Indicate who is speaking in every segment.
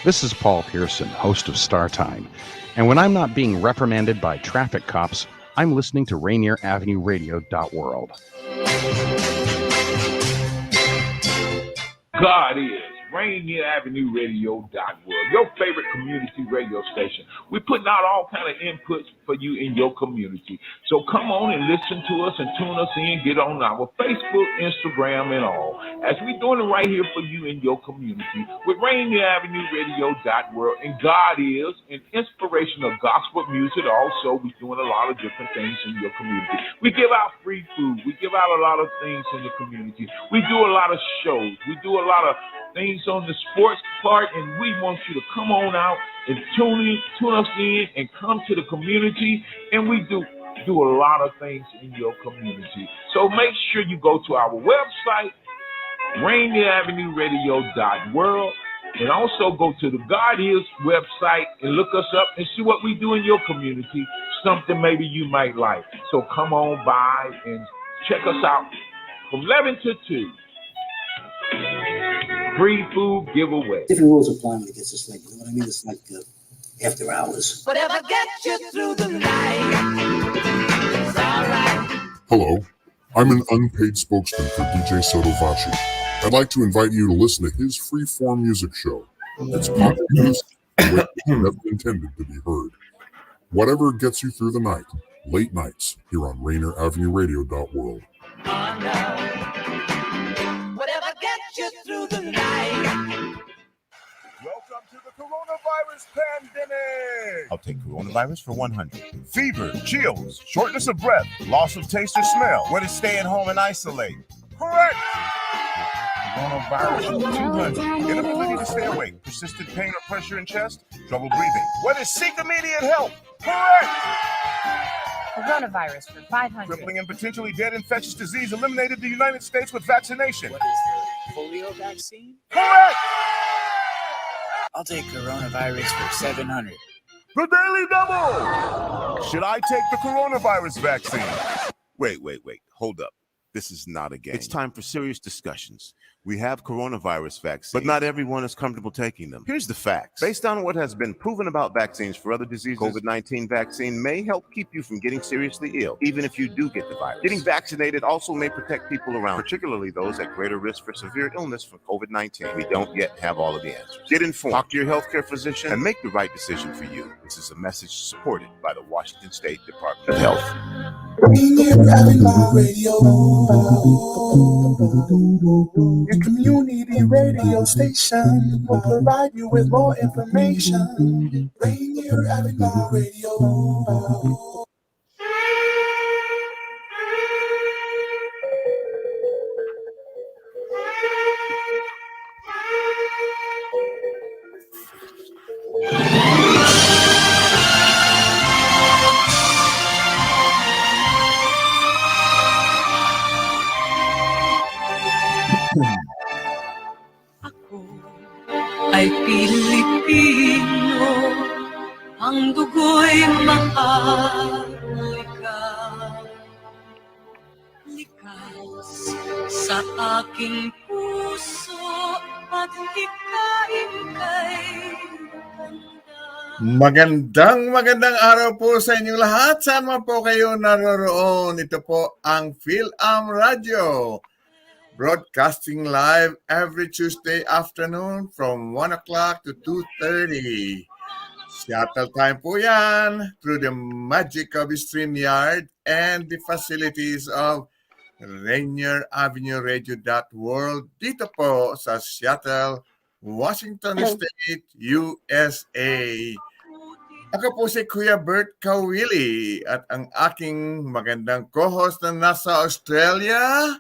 Speaker 1: This is Paul Pearson, host of Star Time. And when I'm not being reprimanded by traffic cops, I'm listening to Rainier Avenue Radio.world.
Speaker 2: God is Rainier Avenue Radio.world, your favorite community radio station. We're putting out all kind of inputs for you in your community. So come on and listen to us and tune us in. Get on our Facebook, Instagram, and all, as we're doing it right here for you in your community with Rainier Avenue Radio.world. And God is an inspiration of gospel music. Also, we're doing a lot of different things in your community. We give out free food. We give out a lot of things in the community. We do a lot of shows. We do a lot of things on the sports part, and we want you to come on out and tune us in and come to the community, and we do a lot of things in your community. So make sure you go to our website, RainierAvenueRadio.world, and also go to the God Is website and look us up and see what we do in your community, something maybe you might like. So come on by and check us out from 11 to 2. Free food giveaway.
Speaker 3: Different rules apply when it gets this late. You know what I mean? It's like after hours.
Speaker 4: Whatever gets you through the night, it's all right.
Speaker 5: Hello, I'm an unpaid spokesman for DJ Sotovashi. I'd like to invite you to listen to his free-form music show. It's pop music the way it's never intended to be heard. Whatever gets you through the night, late nights, here on RainierAvenueRadio.world.
Speaker 4: Whatever gets you through the night.
Speaker 6: Welcome to the coronavirus pandemic.
Speaker 7: I'll take coronavirus for 100. Fever, chills, shortness of breath, loss of taste or smell. What is staying home and isolate?
Speaker 6: Correct.
Speaker 7: Coronavirus for 200. Inability to stay awake, persistent pain or pressure in chest, trouble breathing. What is seek immediate help?
Speaker 6: Correct.
Speaker 8: Coronavirus for 500.
Speaker 7: Crippling and potentially dead infectious disease eliminated the United States with vaccination.
Speaker 9: What is the polio vaccine?
Speaker 7: Correct.
Speaker 9: I'll take coronavirus for 700.
Speaker 6: The Daily Double.
Speaker 7: Should I take the coronavirus vaccine? Wait. Hold up. This is not a game. It's time for serious discussions. We have coronavirus vaccines, but not everyone is comfortable taking them. Here's the facts. Based on what has been proven about vaccines for other diseases, COVID-19 vaccine may help keep you from getting seriously ill, even if you do get the virus. Getting vaccinated also may protect people around, particularly those at greater risk for severe illness from COVID-19. We don't yet have all of the answers. Get informed, talk to your healthcare physician, and make the right decision for you. This is a message supported by the Washington State Department of Health.
Speaker 10: Rainier Avenue Radio, your community radio station will provide you with more information. Rainier Avenue Radio.
Speaker 4: Ay Pilipino, ang dugo'y mahalikan. Likas sa aking puso at hikain kay
Speaker 11: Magandang araw po sa inyong lahat. Saan man po kayo naroroon. Ito po ang Fil-Am Radio. Broadcasting live every Tuesday afternoon from 1 o'clock to 2:30. Seattle time po yan through the magic of StreamYard and the facilities of Rainier Avenue Radio.world dito po sa Seattle, Washington State, USA. Ako po si Kuya Bert Caoili at ang aking magandang co-host na nasa Australia.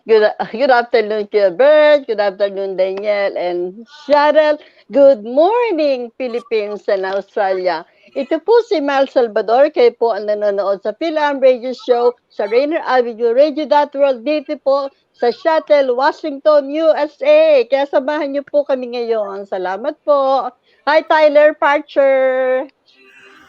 Speaker 12: Good afternoon, Kuya Bert. Good afternoon, Daniel and Cheryl. Good morning, Philippines and Australia. Ito po si Mal Salvador. Kayo po ang nanonood sa Fil-Am Radio Show sa Rainier Avenue Radio.world dito po sa Seattle, Washington, USA. Kaya samahan niyo po kami ngayon. Salamat po. Hi, Tyler Parcher.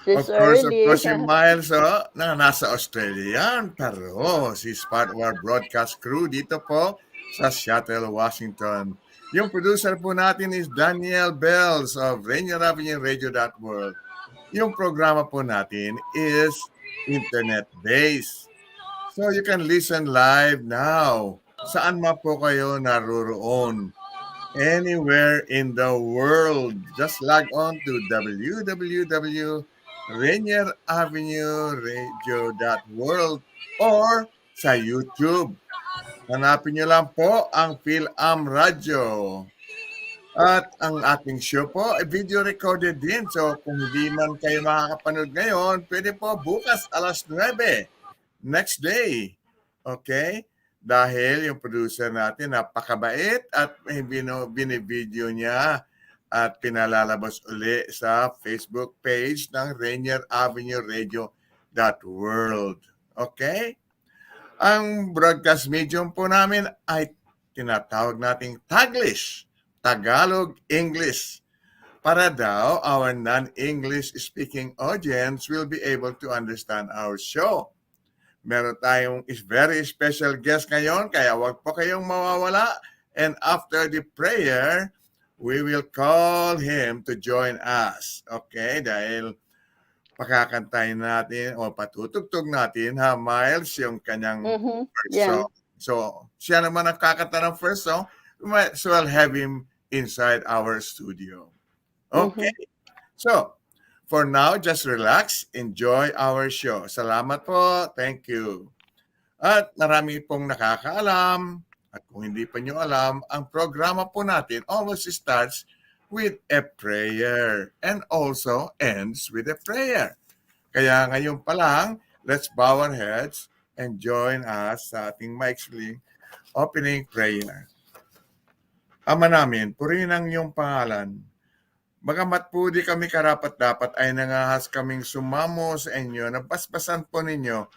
Speaker 12: She's
Speaker 11: Of
Speaker 12: early.
Speaker 11: course, si Miles, na nasa Australia yan. Pero she's part of our broadcast crew dito po sa Seattle, Washington. Yung producer po natin is Daniel Bells of Rainier Avenue Radio World. Yung programa po natin is internet-based. So you can listen live now. Saan man po kayo naroroon. Anywhere in the world. Just log on to www.rainieravenueradio.world or sa YouTube. Hanapin nyo lang po ang Fil-Am Radyo. At ang ating show po ay video recorded din. So kung hindi man kayo makakapanood ngayon, pwede po bukas alas 9. Next day. Okay? Dahil yung producer natin napakabait at binibideo niya at pinalalabas uli sa Facebook page ng Rainier Avenue Radio World. Okay? Ang broadcast medium po namin ay tinatawag nating Taglish, Tagalog English. Para daw our non-English speaking audience will be able to understand our show. Meron tayong very special guest ngayon, kaya wag po kayong mawawala. And after the prayer, we will call him to join us. Okay? Dahil pakakantayin natin o patutugtog natin, Miles, yung kanyang first song. So, siya naman ang kakanta ng first song. We might as well have him inside our studio. Okay? So, for now, just relax. Enjoy our show. Salamat po. Thank you. At marami pong nakakaalam. At kung hindi pa nyo alam, ang programa po natin always starts with a prayer and also ends with a prayer. Kaya ngayon pa lang, let's bow our heads and join us sa ating maikling opening prayer. Ama namin, purihin ang iyong pangalan. Bagamat po di kami karapat-dapat ay nangahas kaming sumamo sa inyo, nabasbasan po ninyo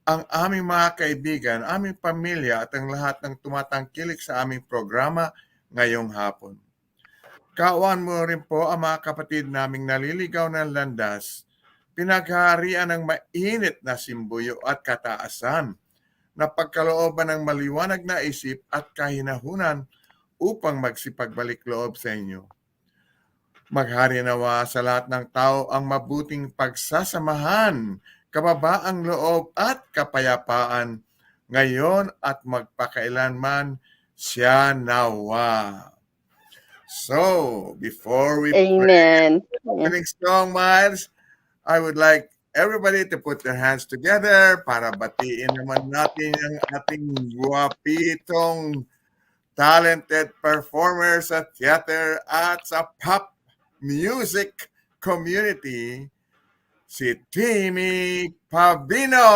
Speaker 11: ang aming mga kaibigan, aming pamilya at ang lahat ng tumatangkilik sa aming programa ngayong hapon. Kaawaan mo rin po ang mga kapatid naming naliligaw ng landas, pinaghaharian ng mainit na simbuyo at kataasan, na pagkalooban ng maliwanag na isip at kahinahunan upang magsipagbalik loob sa inyo. Maghari nawa sa lahat ng tao ang mabuting pagsasamahan, kababaang loob at kapayapaan ngayon at magpakailanman siya nawa. So, before we pray the opening song, Miles, I would like everybody to put their hands together para batiin naman natin ang ating guwapitong talented performers sa theater at sa pop music community, si Timmy Pavino.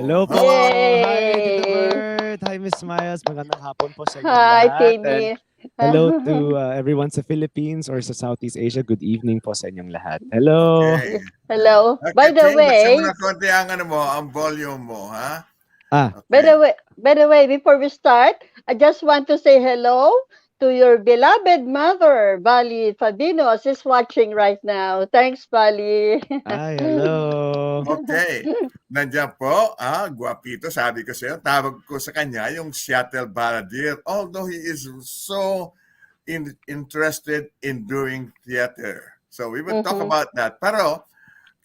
Speaker 8: Hello po.
Speaker 12: Yay!
Speaker 8: Hi, Tito Bert. Hi, Miss Miles. Magandang hapon po sa inyo
Speaker 12: Hi,
Speaker 8: lahat.
Speaker 12: Timmy.
Speaker 8: And hello to everyone sa Philippines or sa Southeast Asia. Good evening po sa inyong lahat. Hello.
Speaker 11: Okay.
Speaker 12: Hello.
Speaker 11: Okay,
Speaker 12: By the
Speaker 11: Tim,
Speaker 12: way,
Speaker 11: mo na konti ang ang volume mo, ha?
Speaker 8: Okay.
Speaker 12: by the way, before we start, I just want to say hello to your beloved mother, Vali Fabino, she's watching right now. Thanks, Vali.
Speaker 8: Hi, hello.
Speaker 11: Okay. Nandiyan po, guwapito, sabi ko sa'yo, tawag ko sa kanya yung Seattle Balladeer. Although he is so interested in doing theater. So we will talk about that. Pero,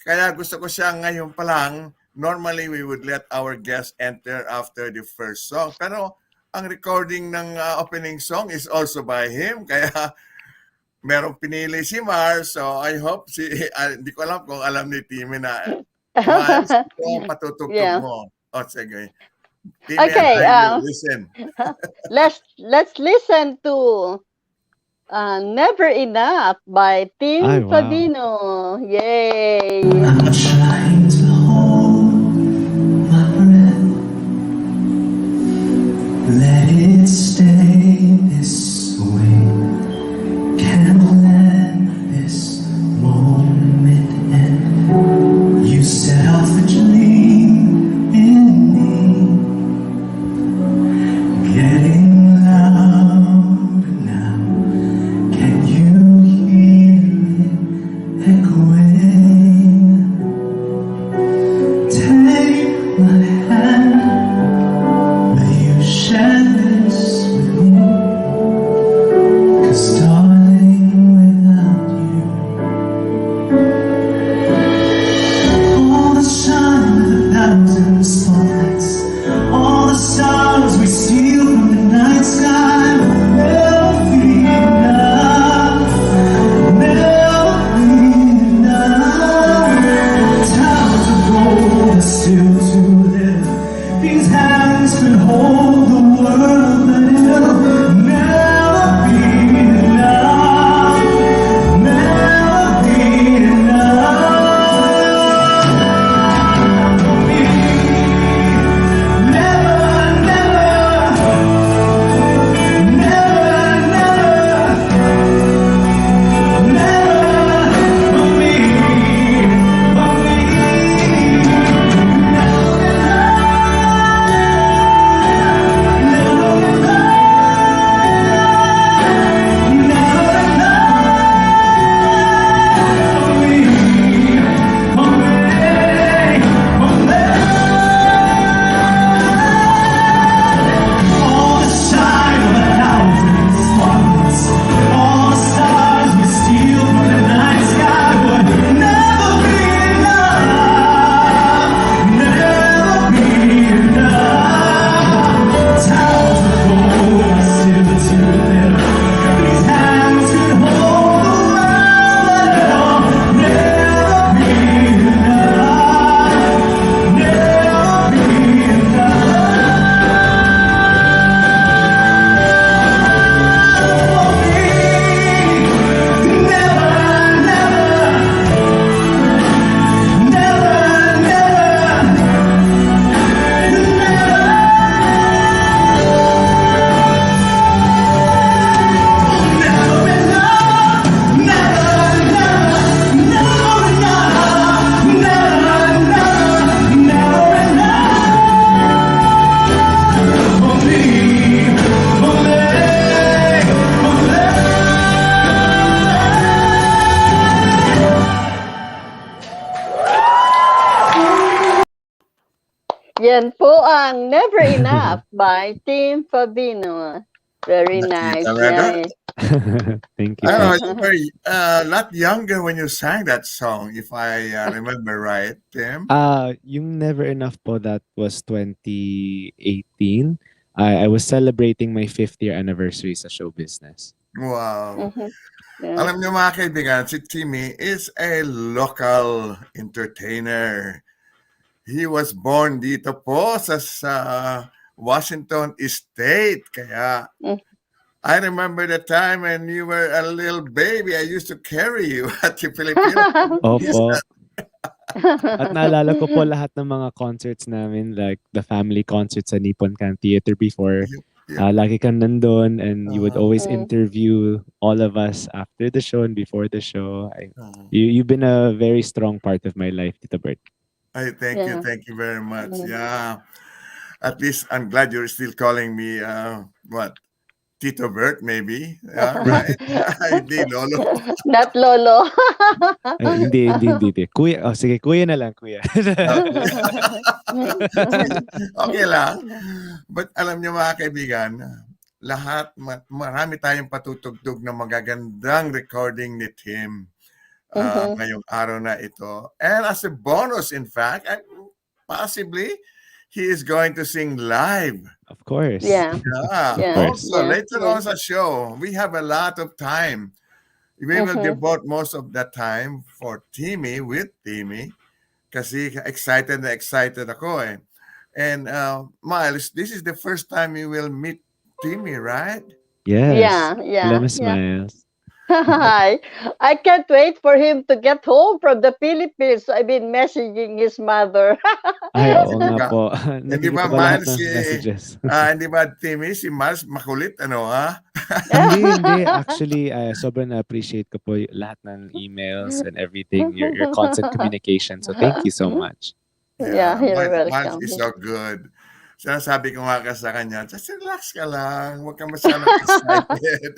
Speaker 11: kaya gusto ko siya ngayon pa lang. Normally, we would let our guests enter after the first song. Pero, ang recording ng opening song is also by him. Kaya, merong pinili si Mars. So, I hope hindi ko alam kung alam ni Timmy na Mars, patutugtog mo. O, sige. Timmy,
Speaker 12: okay,
Speaker 11: listen.
Speaker 12: let's listen to Never Enough by Timmy Pavino. Yay!
Speaker 4: I'm trying to hold my breath. Let it stay this way. Can't let this moment end. You set off a dream in me, getting louder now. Can you hear it echoing?
Speaker 12: ang Never Enough by Tim Pavino. Very nice.
Speaker 11: Talaga?
Speaker 12: Yeah.
Speaker 8: Thank
Speaker 11: I
Speaker 8: you.
Speaker 11: don't know,
Speaker 8: Po.
Speaker 11: you were a lot younger when you sang that song, if I remember right, Tim.
Speaker 8: Yung Never Enough po, that was 2018. I was celebrating my 5th year anniversary sa show business.
Speaker 11: Wow.
Speaker 12: Yeah.
Speaker 11: Alam niyo mga kaibigan, si Timmy is a local entertainer. He was born dito po sa Washington State. Kaya I remember the time when you were a little baby. I used to carry you at the Filipino.
Speaker 8: Opo. At naalala ko po lahat ng mga concerts namin, like the family concerts sa Nippon Can Theater before. Lagi kang nandun, and you would always interview all of us after the show and before the show. You've been a very strong part of my life, Tito Bert.
Speaker 11: Thank you very much. Yeah. At least I'm glad you're still calling me Tito Bert, maybe. Yeah, right. Hindi Lolo.
Speaker 12: Not Lolo.
Speaker 8: Ay, hindi. Kuya, sige, kuya na lang, kuya.
Speaker 11: Okay lang. But alam niyo mga kaibigan, marami tayong patutugtog na magagandang recording ni Tim ngayong araw na ito. And as a bonus, in fact, possibly, he is going to sing live.
Speaker 8: Of course.
Speaker 12: Yeah.
Speaker 11: Also, later on sa show, we have a lot of time. We will devote most of that time for Timmy, with Timmy, kasi excited ako eh. And Miles, this is the first time you will meet Timmy, right?
Speaker 8: Yes.
Speaker 12: Yeah.
Speaker 8: Hello, Miss Miles.
Speaker 12: Hi. I can't wait for him to get home from the Philippines. I've been messaging his mother.
Speaker 8: Ay, oo nga po.
Speaker 11: Hindi ba,
Speaker 8: Nakikita ko lahat
Speaker 11: Miles,
Speaker 8: ng messages.
Speaker 11: hindi ba, Timmy, si Miles makulit, ano, ha?
Speaker 8: Hindi. Actually, sobrang na-appreciate ko po lahat ng emails and everything, your constant communication. So, thank you so much.
Speaker 12: Yeah, you're welcome.
Speaker 11: Miles is so good. Sinasabi ko nga sa kanya, just relax ka lang. Huwag kang masyadong excited.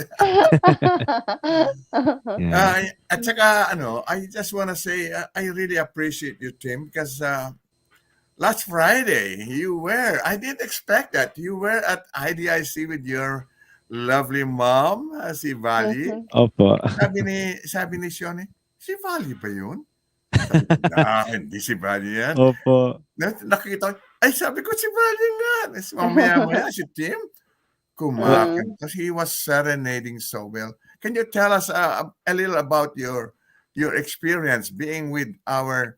Speaker 11: At saka, I just want to say, I really appreciate you, Tim, because last Friday, I didn't expect that. You were at IDIC with your lovely mom, si Vali.
Speaker 8: Opo.
Speaker 11: Sabi ni Shoni, si Vali ba yun? Hindi si Vali yan.
Speaker 8: Opo.
Speaker 11: Nakita ko, sabi ko si Vali nga. Mamaya si Tim, kumakanta. Because he was serenading so well. Can you tell us a little about your experience being with our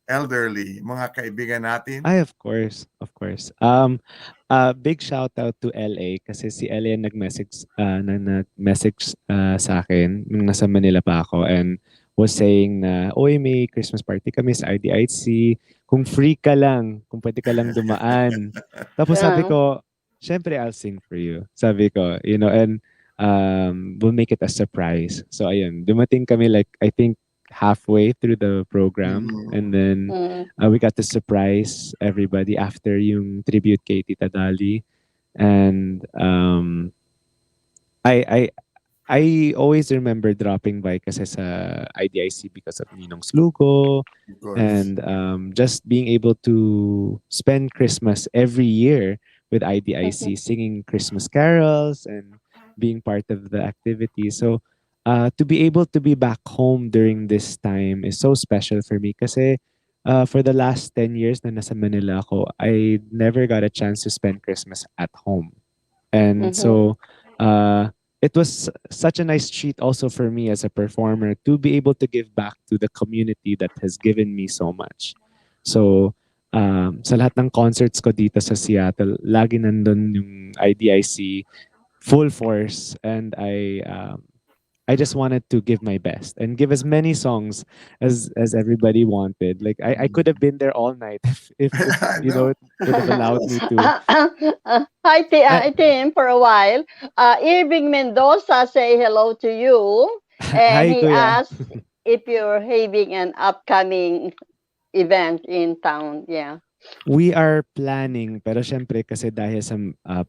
Speaker 11: elderly, mga kaibigan natin?
Speaker 8: Ay, of course. Big shout out to LA kasi si LA nag-message sa akin nung nasa Manila pa ako, and was saying na, oy, may Christmas party kami sa IDIC. Kung free ka lang, kung pwede ka lang dumaan. Tapos sabi ko, syempre I'll sing for you. Sabi ko, and we'll make it a surprise. So ayun, dumating kami like, I think, halfway through the program. And then we got to surprise everybody after yung tribute kay Tita Dali. And I always remember dropping by kasi sa IDIC because of Ninong's Lugo, and just being able to spend Christmas every year with IDIC, singing Christmas carols and being part of the activity. So to be able to be back home during this time is so special for me kasi for the last 10 years na nasa Manila ako, I never got a chance to spend Christmas at home. And so it was such a nice treat also for me as a performer to be able to give back to the community that has given me so much. So, sa lahat ng concerts ko dito sa Seattle, lagi nandun yung IDIC full force, and I just wanted to give my best and give as many songs as everybody wanted. Like I could have been there all night if you know it would have allowed me to.
Speaker 12: Hi, Tim, for a while. Irving Mendoza say hello to you, and
Speaker 8: Hi,
Speaker 12: he
Speaker 8: Kuya.
Speaker 12: asked if you're having an upcoming event in town. Yeah.
Speaker 8: We are planning, pero syempre kasi dahil sa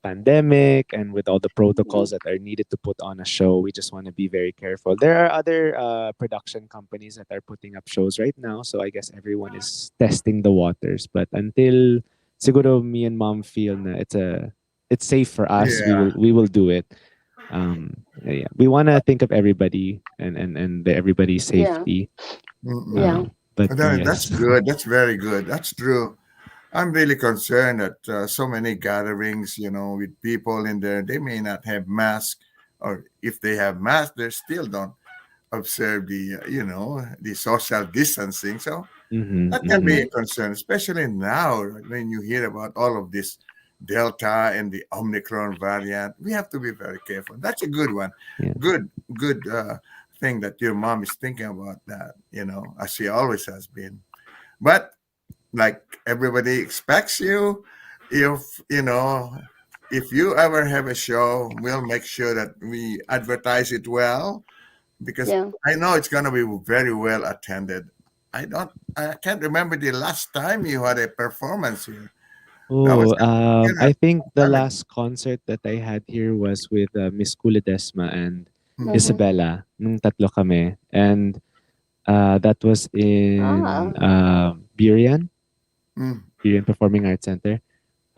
Speaker 8: pandemic and with all the protocols that are needed to put on a show, we just want to be very careful. There are other production companies that are putting up shows right now, so I guess everyone is testing the waters. But until siguro me and mom feel na it's safe for us. We will do it. Yeah. We want to think of everybody and everybody's safety. But
Speaker 11: That's good. That's very good. That's true. I'm really concerned that so many gatherings, with people in there, they may not have masks, or if they have masks, they still don't observe the social distancing. So that can be a concern, especially now when you hear about all of this Delta and the Omicron variant. We have to be very careful. That's a good one. Good thing that your mom is thinking about that, as she always has been. But like everybody expects you, if you ever have a show, we'll make sure that we advertise it well, because I know it's going to be very well attended. I can't remember the last time you had a performance here.
Speaker 8: I think the last concert that I had here was with Miss Kuledesma and Isabella. Nung tatlo kami. And that was in Birian. Birian Performing Arts Center.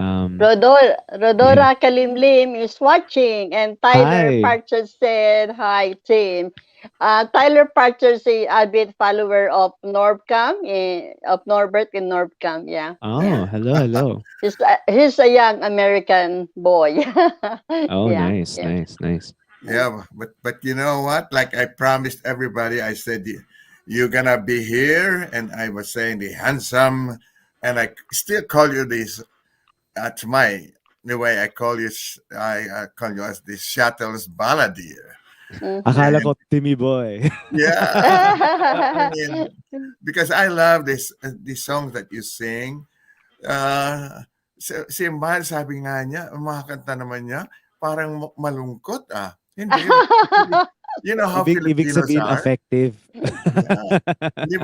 Speaker 12: Rodora Kalimlim is watching, and Tyler
Speaker 8: Hi.
Speaker 12: Parcher said, hi, Tim. Tyler Parcher is an avid follower of NorbCam, of Norbert and NorbCam, yeah.
Speaker 8: Oh, hello.
Speaker 12: He's a young American boy.
Speaker 8: Nice.
Speaker 11: Yeah, but you know what? Like I promised everybody, I said, you're going to be here, and I was saying the handsome, and I still call you this, the way I call you as the Seattle Balladeer.
Speaker 8: Akala ko Timmy Boy.
Speaker 11: Yeah. Because I love these songs that you sing. Si Mal, sabi nga niya, mga kanta naman niya, parang malungkot Hindi. You know how
Speaker 8: Ibig
Speaker 11: Filipinos
Speaker 8: sabihin
Speaker 11: are.
Speaker 8: effective.
Speaker 11: Yeah. Di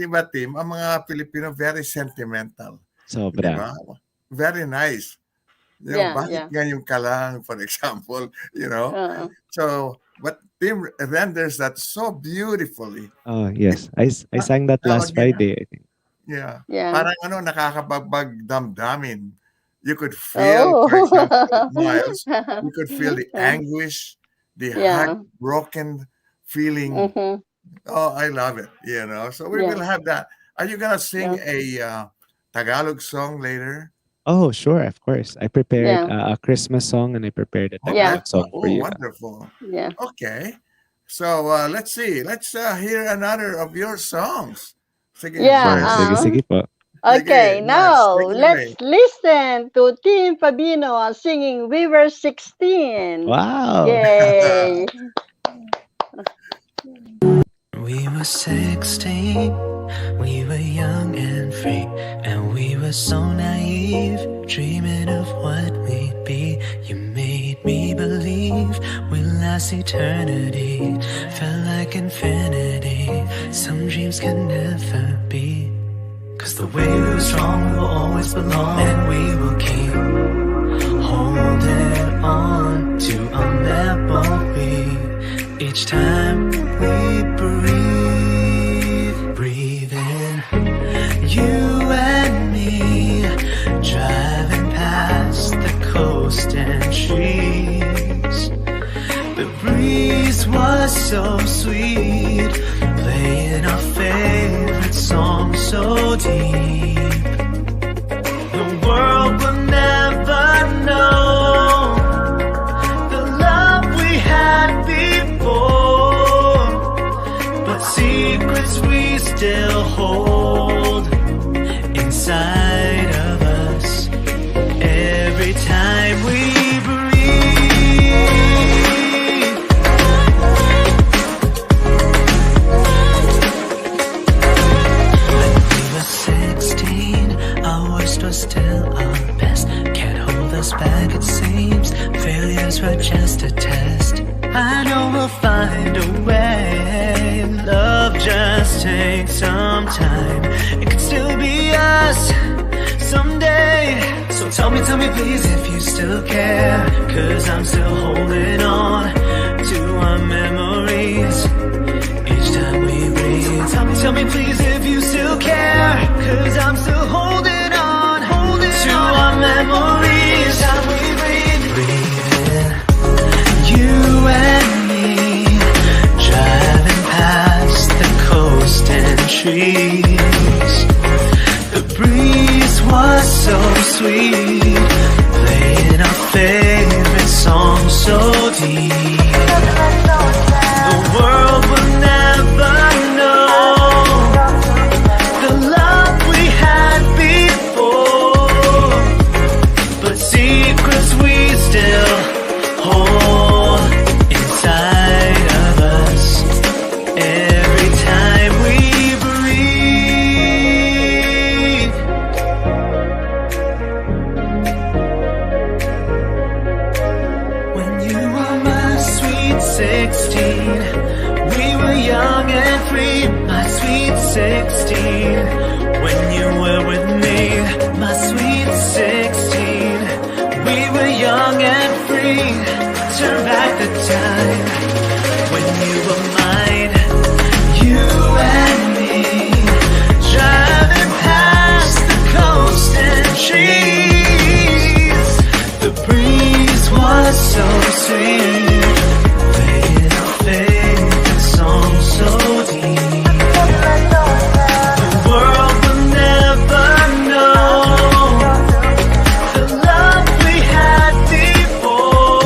Speaker 11: ba, Tim? Ang mga Filipino, very sentimental.
Speaker 8: Sobra.
Speaker 11: Diba? Very nice. Bakit ganyan ka lang, for example, So, but Tim renders that so beautifully.
Speaker 8: Oh, yes. I sang that last Friday, I think.
Speaker 11: Yeah. Parang nakakapagdamdamin. You could feel, for example, Miles, you could feel the anguish, the heartbroken feeling. Oh, I love it, So we will have that. Are you going to sing a Tagalog song later?
Speaker 8: Oh, sure, of course. I prepared a Christmas song and I prepared a Tagalog song for you.
Speaker 11: Wonderful.
Speaker 12: Yeah.
Speaker 11: Okay. So let's see. Let's hear another of your songs. Sige.
Speaker 8: Sige po.
Speaker 12: Okay, now let's listen to Timmy Pavino singing We Were 16.
Speaker 8: Wow.
Speaker 12: Yay.
Speaker 4: We were 16, we were young and free, and we were so naive, dreaming of what we'd be. You made me believe we'll last eternity, felt like infinity, some dreams can never be. Cause the way we were strong, we will always belong, and we will keep holding on to our memory. Each time we breathe in, you and me, driving past the coast and trees. The breeze was so sweet, playing our favorite song so deep. The world will never know the love we had before, but secrets we still hold inside of us every time we still our best. Can't hold us back, it seems. Failures were just a test. I know we'll find a way. Love just takes some time. It could still be us someday. So tell me please if you still care. Cause I'm still holding on to our memories each time we breathe. Tell me please if you still care. Cause I'm still holding on to 16. We were young and free, my sweet 16. When you were with me, my sweet 16. We were young and free. Turn back the time when you were mine. You and me, driving past the coast and trees. The breeze was so sweet, playing our favorite song so deep. The world will never know the love we had before,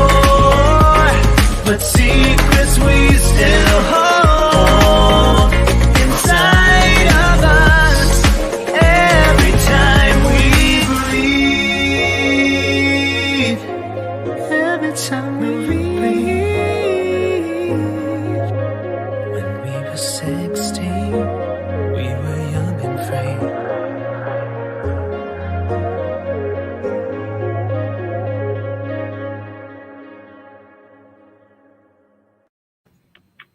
Speaker 4: but secrets we still hold inside of us every time we breathe. Every time we breathe. When we were 16, we were young and free.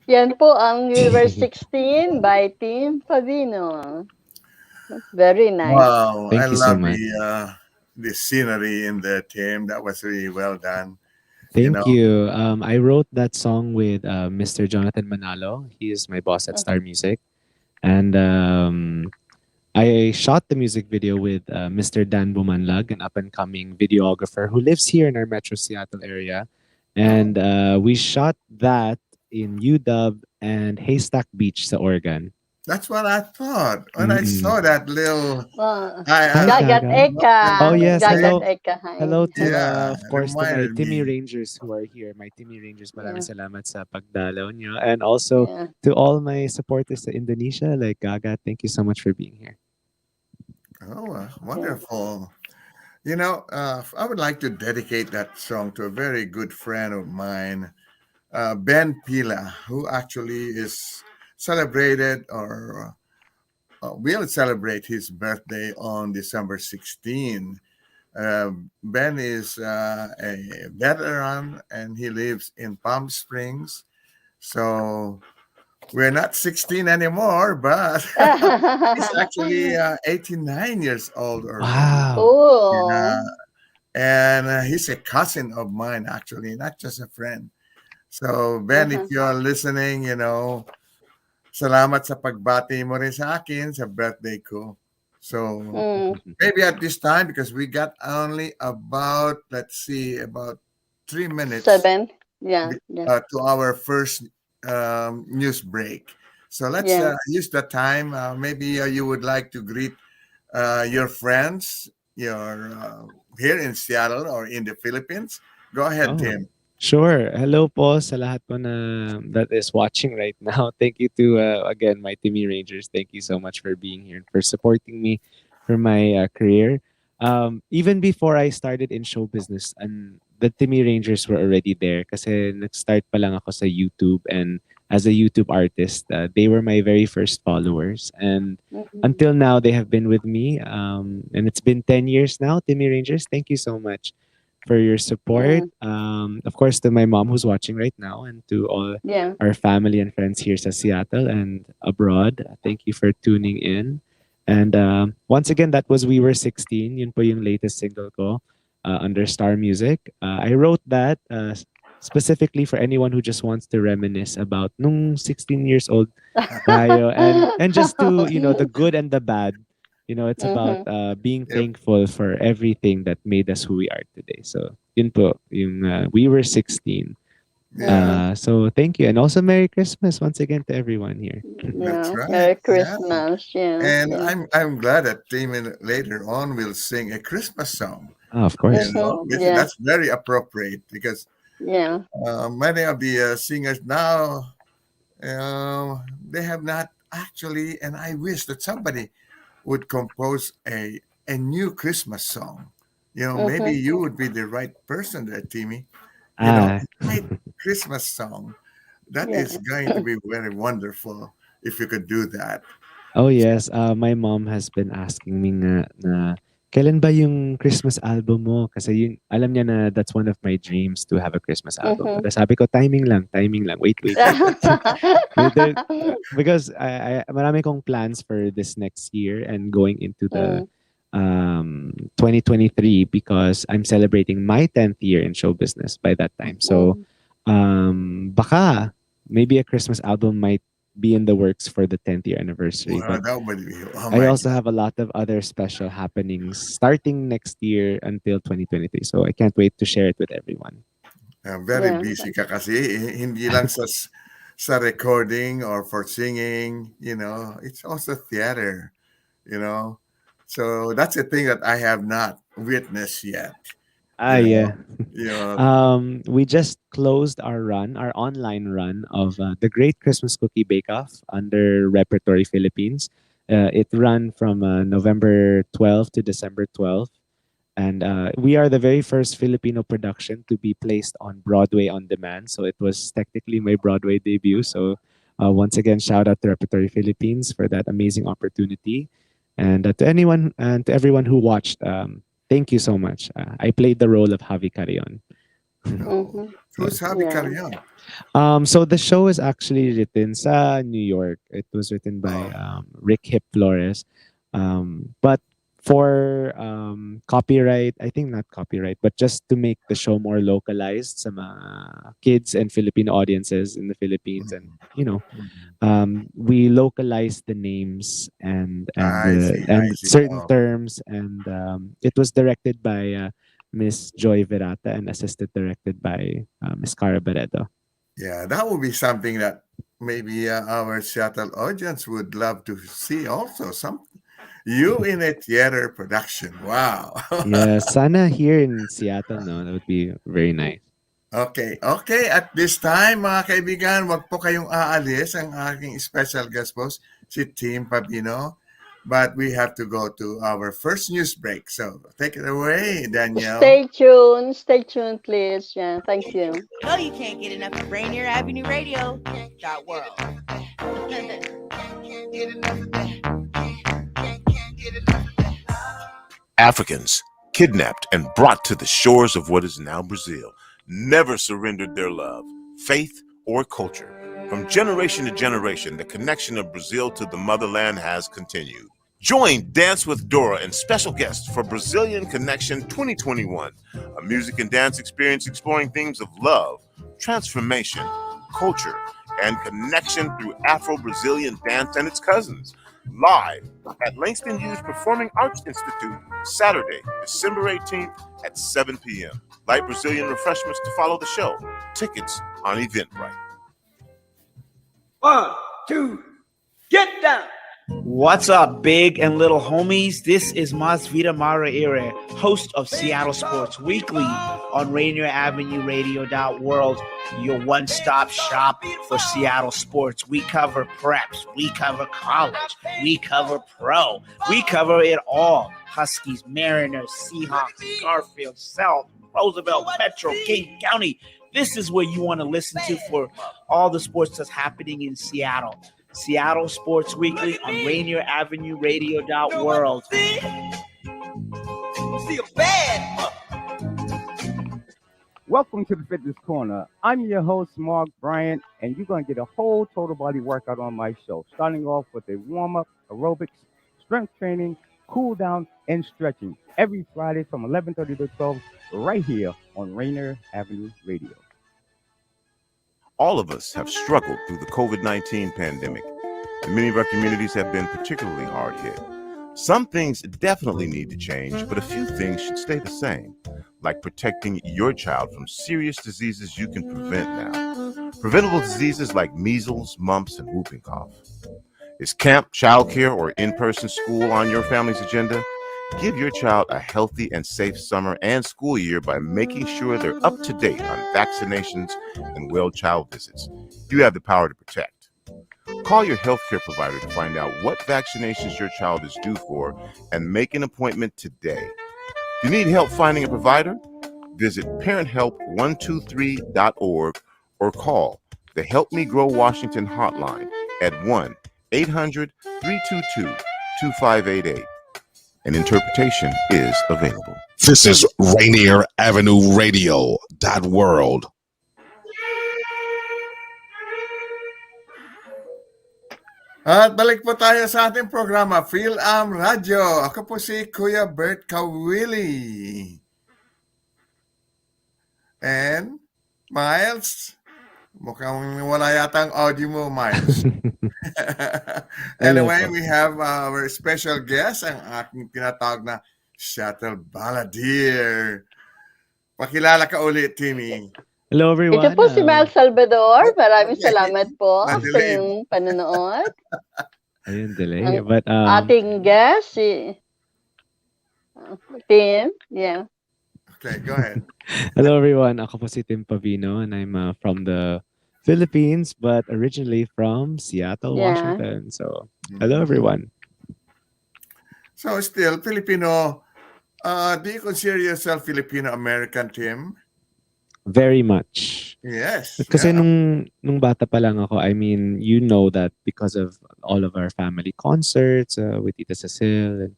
Speaker 12: Yan po ang Universe 16 by Timmy Pavino. Very nice.
Speaker 11: Wow, I
Speaker 8: Thank you so
Speaker 11: love
Speaker 8: much.
Speaker 11: the scenery in the team. That was really well done.
Speaker 8: Thank
Speaker 11: know.
Speaker 8: you. I wrote that song with Mr. Jonathan Manalo. He is my boss at Star Music. And I shot the music video with Mr. Dan Bumanlag, an up-and-coming videographer who lives here in our Metro Seattle area. And we shot that in UW and Haystack Beach sa Oregon.
Speaker 11: That's what I thought when I saw that little.
Speaker 12: Gagat Eka.
Speaker 8: Oh yes, hello.
Speaker 12: Gagat Eka. Hi.
Speaker 8: Hello to
Speaker 11: Yeah,
Speaker 8: of course to my
Speaker 11: reminded
Speaker 8: Timmy
Speaker 11: me.
Speaker 8: Rangers who are here. My Timmy Rangers, maraming salamat sa pagdalaw nyo. And also to all my supporters sa Indonesia, like Gaga, thank you so much for being here.
Speaker 11: Oh, wonderful. You know, I would like to dedicate that song to a very good friend of mine, Ben Pila, who actually is celebrated or will celebrate his birthday on December 16. Ben is a veteran and he lives in Palm Springs. So we're not 16 anymore, but he's actually 89 years old already.
Speaker 8: Wow.
Speaker 12: Oh.
Speaker 11: And he's a cousin of mine, actually, not just a friend. So, Ben, if you're listening, you know, salamat sa pagbati mo rin sa akin sa birthday ko. So, maybe at this time, because we got only about, let's see, about 3 minutes.
Speaker 12: 7. Yeah.
Speaker 11: To our first news break. So let's use the time. Maybe you would like to greet your friends, your here in Seattle or in the Philippines. Go ahead, Tim.
Speaker 8: Sure. Hello po sa lahat po na that is watching right now. Thank you to again my Timmy Rangers. Thank you so much for being here and for supporting me for my career. Even before I started in show business, and the Timmy Rangers were already there kasi nag-start pa lang ako sa YouTube, and as a YouTube artist, they were my very first followers, and until now they have been with me, and it's been 10 years now. Timmy Rangers, thank you so much for your support. Of course, to my mom who's watching right now, and to all our family and friends here sa Seattle and abroad, thank you for tuning in. And once again, that was We Were 16. Yun po yung latest single ko under Star Music. I wrote that specifically for anyone who just wants to reminisce about nung 16 years old tayo, and just to, you know, the good and the bad. You know, it's about being thankful for everything that made us who we are today. So, yun po, yung We Were 16. So, thank you. And also, Merry Christmas once again to everyone here.
Speaker 11: That's right.
Speaker 12: Merry Christmas.
Speaker 11: And I'm glad that Damon later on will sing a Christmas song.
Speaker 8: Oh, of course.
Speaker 11: You know, that's very appropriate because many of the singers now, they have not actually, and I wish that somebody would compose a new Christmas song. You know, maybe you would be the right person there, Timmy. You know, right Christmas song. That is going to be very wonderful if you could do that.
Speaker 8: Oh yes, my mom has been asking me na kailan ba yung Christmas album mo? Kasi yun, alam niya na that's one of my dreams to have a Christmas album. Pero sabi ko, timing lang. Wait. Because marami kong plans for this next year and going into the 2023 because I'm celebrating my 10th year in show business by that time. So, baka maybe a Christmas album might be in the works for the 10th year anniversary. But I also have a lot of other special happenings starting next year until 2023. So I can't wait to share it with everyone.
Speaker 11: Very busy ka kasi, hindi lang sa recording or for singing, it's also theater, So that's a thing that I have not witnessed yet.
Speaker 8: Yeah. We just closed our online run of the Great Christmas Cookie Bake Off under Repertory Philippines. It ran from November 12th to December 12th. And we are the very first Filipino production to be placed on Broadway on demand. So it was technically my Broadway debut. So once again, shout out to Repertory Philippines for that amazing opportunity. And to anyone and to everyone who watched, thank you so much. I played the role of Javi Carrion.
Speaker 11: Who's Javi Carrion?
Speaker 8: So the show is actually written sa New York. It was written by Rick Hip Flores. But for copyright, I think not copyright, but just to make the show more localized sa mga kids and Filipino audiences in the Philippines. And, we localized the names and certain terms. And it was directed by Miss Joy Verata and assisted directed by Miss Cara Barredo.
Speaker 11: Yeah, that would be something that maybe our Seattle audience would love to see also. You in a theater production. Wow.
Speaker 8: Yeah, sana here in Seattle, no, that would be very nice.
Speaker 11: Okay. At this time, mga kaibigan, wag po kayong aalis. Ang aking special guest host, si Timmy Pavino. But we have to go to our first news break. So take it away, Danielle.
Speaker 12: Stay tuned, please. Yeah, thank you.
Speaker 13: No, you can't get enough of Rainier Avenue Radio. .world.
Speaker 7: Africans kidnapped and brought to the shores of what is now Brazil never surrendered their love, faith, or culture. From generation to generation, the connection of Brazil to the motherland has continued. Join Dance with Dora and special guests for Brazilian Connection 2021, a music and dance experience exploring themes of love, transformation, culture, and connection through Afro-Brazilian dance and its cousins. Live at Langston Hughes Performing Arts Institute, Saturday, December 18th at 7 p.m. Light Brazilian refreshments to follow the show. Tickets on Eventbrite.
Speaker 14: 1, 2, get down! What's up, big and little homies? This is Masvita Maraire, host of Seattle Sports Weekly on Rainier Avenue Radio .world, your one-stop shop for Seattle sports. We cover preps, we cover college, we cover pro, we cover it all. Huskies, Mariners, Seahawks, Garfield, South, Roosevelt, Metro, King County. This is where you want to listen to for all the sports that's happening in Seattle. Seattle Sports Weekly on Rainier Avenue Radio .world. See a bad.
Speaker 15: Welcome to the Fitness Corner. I'm your host, Mark Bryant, and you're going to get a whole total body workout on my show, starting off with a warm-up, aerobics, strength training, cool down, and stretching every Friday from 11:30 to 12 right here on Rainier Avenue Radio.
Speaker 7: All of us have struggled through the COVID-19 pandemic, and many of our communities have been particularly hard hit. Some things definitely need to change, but a few things should stay the same, like protecting your child from serious diseases you can prevent now. Preventable diseases like measles, mumps, and whooping cough. Is camp, childcare, or in-person school on your family's agenda? Give your child a healthy and safe summer and school year by making sure they're up to date on vaccinations and well child visits. You have the power to protect. Call your healthcare provider to find out what vaccinations your child is due for and make an appointment today. If you need help finding a provider, visit parenthelp123.org or call the Help Me Grow Washington hotline at 1-800-322-2588. and interpretation is available.
Speaker 16: This is Rainier Avenue Radio .world.
Speaker 11: At balik po tayo sa ating programa, Fil-Am Radyo. Ako po si Kuya Bert Caoili. And, Miles, mukhang wala yata ang audio mo, Miles. Anyway, we have our special guest, ang aking tinatawag na Seattle Balladeer. Pakilala ka ulit, Timmy.
Speaker 8: Hello everyone.
Speaker 12: Ito po si Mal Salvador. Maraming salamat po sa inyong panonood.
Speaker 8: Ayun, delay. But,
Speaker 12: ating guest, si Tim. Yeah.
Speaker 11: Okay, go ahead.
Speaker 8: Hello everyone. Ako po si Timmy Pavino and I'm from the Philippines but originally from Seattle, Washington. So, hello everyone.
Speaker 11: So, still, Filipino, do you consider yourself Filipino-American, Tim?
Speaker 8: Very much.
Speaker 11: Yes.
Speaker 8: Kasi nung bata pa lang ako, I mean, you know that because of all of our family concerts with Tita Cecil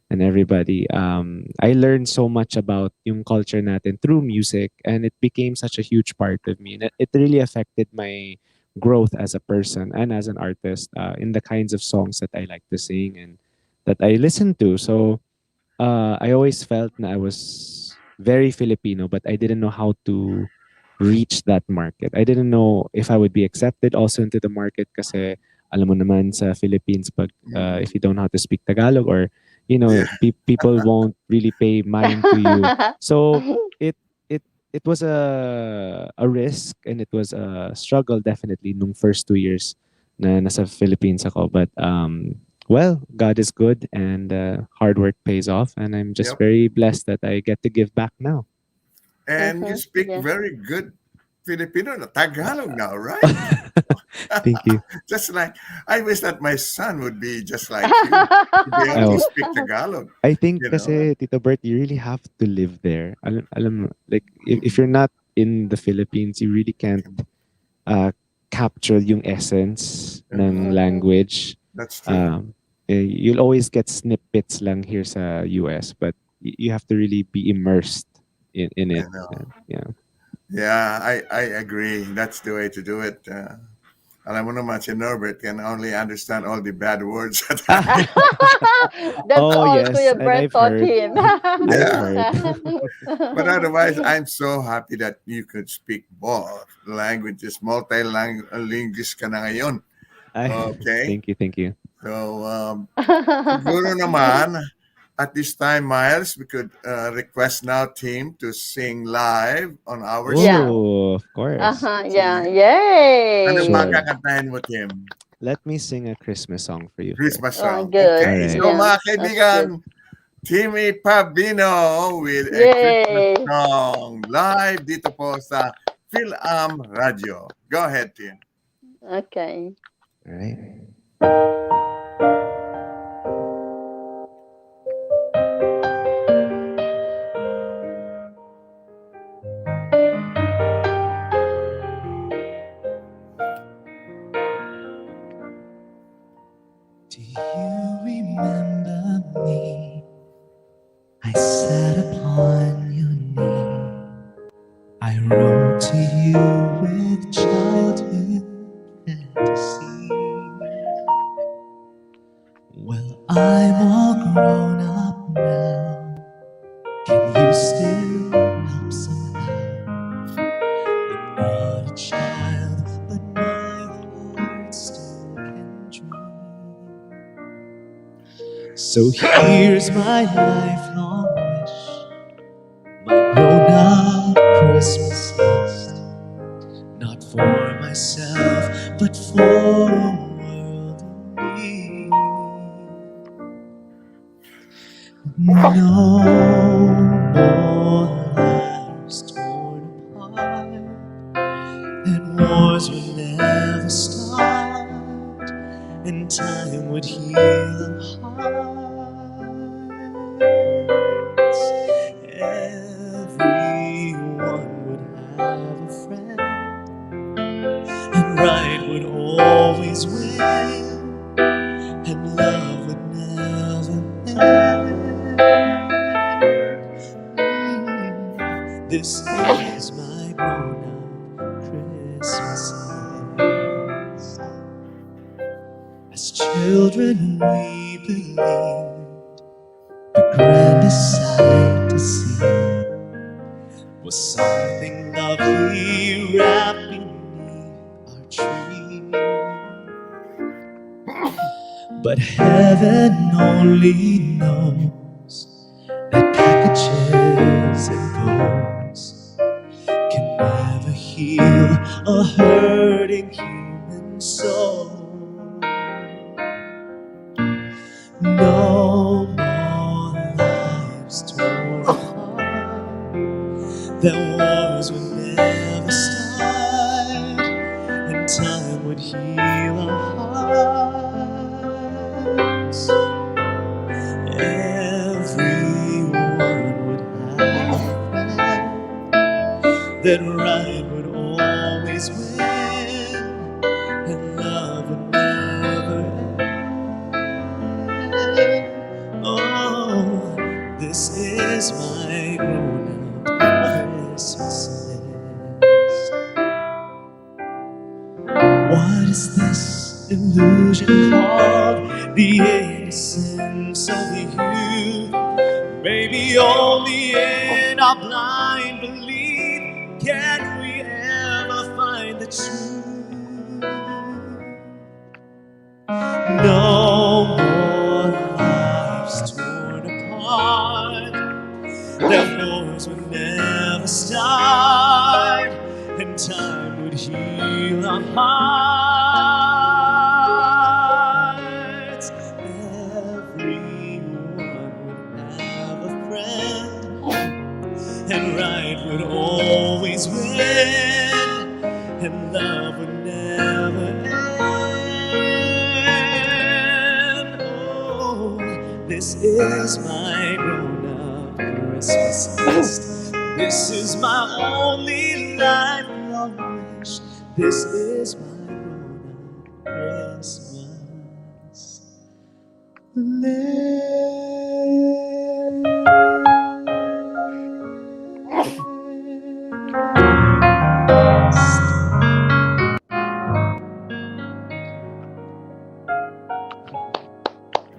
Speaker 8: and everybody, I learned so much about yung culture natin through music and it became such a huge part of me. And it really affected my growth as a person and as an artist in the kinds of songs that I like to sing and that I listen to. So I always felt na I was very Filipino, but I didn't know how to reach that market. I didn't know if I would be accepted also into the market kasi alam mo naman sa Philippines, pag if you don't know how to speak Tagalog or, you know, people won't really pay mind to you. So it was a risk and it was a struggle definitely nung first 2 years na nasa Philippines ako. But well, God is good and hard work pays off. And I'm just very blessed that I get to give back now.
Speaker 11: And you speak very good Filipino, Tagalog now, right?
Speaker 8: Thank you.
Speaker 11: Just like, I wish that my son would be just like you. To be able to speak Tagalog.
Speaker 8: I think kasi, Tito Bert, you really have to live there. Alam, like, if you're not in the Philippines, you really can't capture yung essence ng language.
Speaker 11: That's true.
Speaker 8: You'll always get snippets lang here sa US, but you have to really be immersed in it.
Speaker 11: Yeah, I agree. That's the way to do it. Alam mo naman, si Norbert can only understand all the bad words.
Speaker 12: That's all Kuya Bert taught him.
Speaker 11: But otherwise, I'm so happy that you could speak both languages. Multilinguist ka na ngayon. Okay?
Speaker 8: Thank you.
Speaker 11: So, siguro naman, at this time, Miles, we could request now Tim to sing live on our show.
Speaker 8: Of course.
Speaker 12: Yay!
Speaker 11: Ano magkakantahin mo, Tim?
Speaker 8: Let me sing a Christmas song for you.
Speaker 11: Christmas song.
Speaker 12: Good.
Speaker 11: Okay. So, mga kaibigan, Timmy Pavino with a Christmas song live dito po sa Fil-Am Radio. Go ahead, Tim.
Speaker 12: Okay.
Speaker 8: All right.
Speaker 4: Do you remember me? I sat upon your knee. I wrote to you with childhood fantasy. Well, I'm all grown up now. Can you still help somehow? I'm not a child, but my heart still can dream. So here's my lifelong wish, my grown-up Christmas list. Not for myself, but for a world in need. No more lives torn apart, and wars will never start, and time would heal our hearts. Everyone would have a friend, and right would always win, and love would never end. grown-up Christmases. As children we believed the grandest sight to see was something lovely wrapped beneath our tree. But heaven only knows that packages and goals can never heal a hurting human soul. No more lives torn apart, that wars would never start, and time would heal our hearts. Everyone would have a friend, that right would always win, and love would never end. Oh, this is my grown-up Christmas list. What is this illusion called? The innocence of the youth. Maybe only in our blind belief can we ever find the truth. No more lives torn apart, their wars would never start, and time would heal our hearts. Everyone would have a friend, and right would always win, and love would never end. Oh, this is my grown-up Christmas list. This is my only lifelong wish. This is my grown-up Christmas list.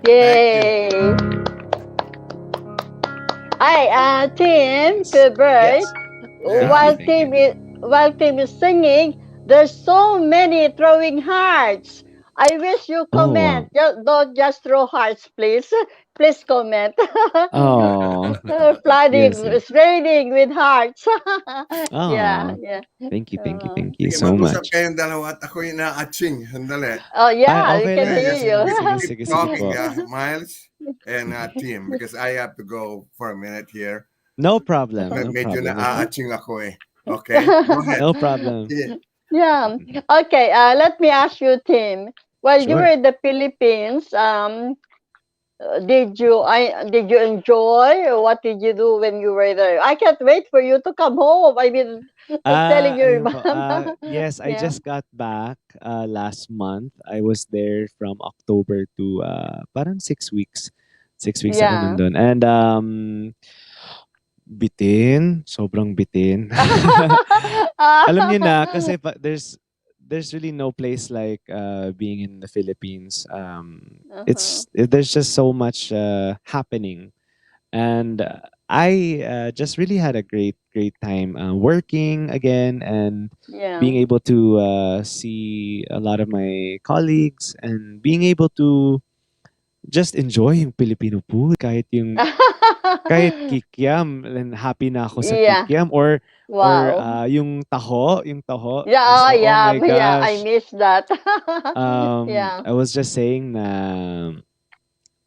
Speaker 12: Yay! Hi, Tim, Kuya Bert. While Tim is singing, there's so many throwing hearts. I wish you comment. Don't just throw hearts, please. Please comment.
Speaker 8: Oh,
Speaker 12: Flooding,
Speaker 8: yes.
Speaker 12: it's raining with hearts.
Speaker 8: Oh,
Speaker 12: yeah.
Speaker 8: thank you so
Speaker 11: Mag-usap
Speaker 8: much.
Speaker 11: kayong dalawa at ako yung na-atching. Sandali.
Speaker 12: Oh, yeah, we
Speaker 8: okay
Speaker 12: can
Speaker 8: lang.
Speaker 12: hear you.
Speaker 8: Sige
Speaker 11: Talking,
Speaker 8: po.
Speaker 11: Miles and Tim, because I have to go for a minute here.
Speaker 8: No problem.
Speaker 11: Medyo na-atching ako eh. Okay? Go ahead.
Speaker 8: No problem.
Speaker 12: Yeah. Okay. Let me ask you, Tim. While you
Speaker 8: Sure.
Speaker 12: were in the Philippines, did you enjoy? Or what did you do when you were there? I can't wait for you to come home. I mean, telling your
Speaker 8: Ayun po.
Speaker 12: mom.
Speaker 8: Yes, I
Speaker 12: Yeah.
Speaker 8: just got back last month. I was there from October to parang 6 weeks. 6 weeks ako
Speaker 12: Yeah.
Speaker 8: nandun. And bitin. Sobrang bitin. Alam niyo na, kasi there's really no place like being in the Philippines. There's just so much happening, and I just really had a great time working again and
Speaker 12: Yeah.
Speaker 8: being able to see a lot of my colleagues and being able to just enjoy yung Filipino food kahit kikiam, and happy na ako sa
Speaker 12: Yeah.
Speaker 8: kikiam or
Speaker 12: Wow.
Speaker 8: yung taho
Speaker 12: Yeah.
Speaker 8: so,
Speaker 12: Oh, yeah.
Speaker 8: oh my
Speaker 12: Yeah. I
Speaker 8: gosh.
Speaker 12: miss that. Yeah.
Speaker 8: I was just saying na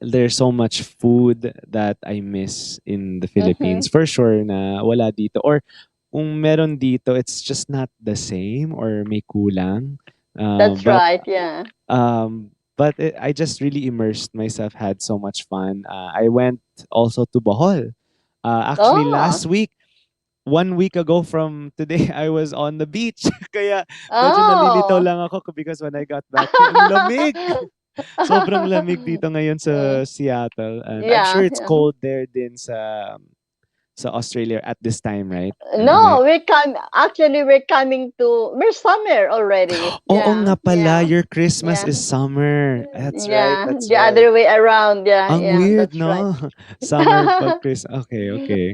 Speaker 8: there's so much food that I miss in the Philippines. For sure na wala dito. Or kung meron dito, it's just not the same or may kulang.
Speaker 12: That's
Speaker 8: But
Speaker 12: right. Yeah.
Speaker 8: I just really immersed myself, had so much fun. I went also to Bohol. Actually,
Speaker 12: Oh.
Speaker 8: last week, 1 week ago from today, I was on the beach. Kaya medyo nalilito
Speaker 12: Oh.
Speaker 8: lang ako because when I got back, ang lamig. Sobrang lamig dito ngayon sa Seattle. And I'm sure
Speaker 12: Yeah.
Speaker 8: it's
Speaker 12: Yeah.
Speaker 8: cold there din sa sa Australia at this time, right?
Speaker 12: No, we're coming to, we're summer already.
Speaker 8: Oo
Speaker 12: Yeah,
Speaker 8: nga pala,
Speaker 12: yeah,
Speaker 8: your Christmas
Speaker 12: yeah,
Speaker 8: is summer. That's right,
Speaker 12: yeah.
Speaker 8: that's
Speaker 12: The
Speaker 8: right.
Speaker 12: other way around. Yeah,
Speaker 8: Ang
Speaker 12: yeah,
Speaker 8: weird,
Speaker 12: that's right.
Speaker 8: no? Summer pag Christmas. Okay, okay.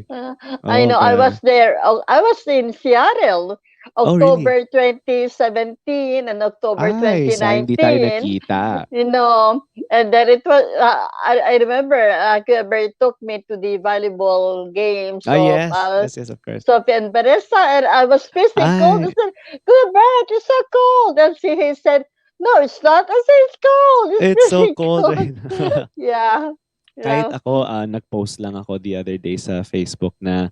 Speaker 12: I know. I
Speaker 8: Okay.
Speaker 12: was there. Oh, I was in Seattle,
Speaker 8: Oh, really?
Speaker 12: October 2017 and October
Speaker 8: Ay, sayang di tayo
Speaker 12: 2019.
Speaker 8: nakita.
Speaker 12: And then it was. I remember Kuya Bert took me to the volleyball games
Speaker 8: Ah,
Speaker 12: of
Speaker 8: yes. Yes, yes, of course.
Speaker 12: Sophia and Vanessa, and I was freezing cold. I
Speaker 8: Ay,
Speaker 12: said, "Kuya Bert, it's so cold." And he said, "No, it's not." I said, "It's cold. It's
Speaker 8: it's so
Speaker 12: freezing
Speaker 8: cold
Speaker 12: cold."
Speaker 8: right now.
Speaker 12: Yeah,
Speaker 8: Kahit
Speaker 12: yeah.
Speaker 8: ako, nag-post lang ako the other day sa Facebook na,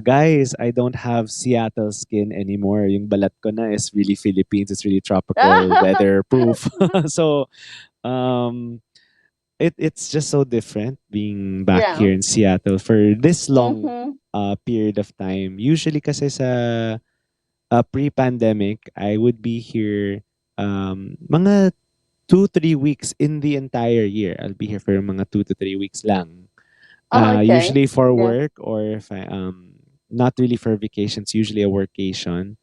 Speaker 8: guys, I don't have Seattle skin anymore. Yung balat ko na is really Philippines. It's really tropical weather proof. So, um, it's just so different being back
Speaker 12: Yeah.
Speaker 8: here in Seattle for this long
Speaker 12: Mm-hmm.
Speaker 8: period of time. Usually kasi sa pre-pandemic, I would be here mga 2-3 weeks in the entire year. I'll be here for mga 2 to 3 weeks lang.
Speaker 12: Oh, okay.
Speaker 8: Usually for
Speaker 12: Yeah.
Speaker 8: work or if I not really for vacations, usually a workation.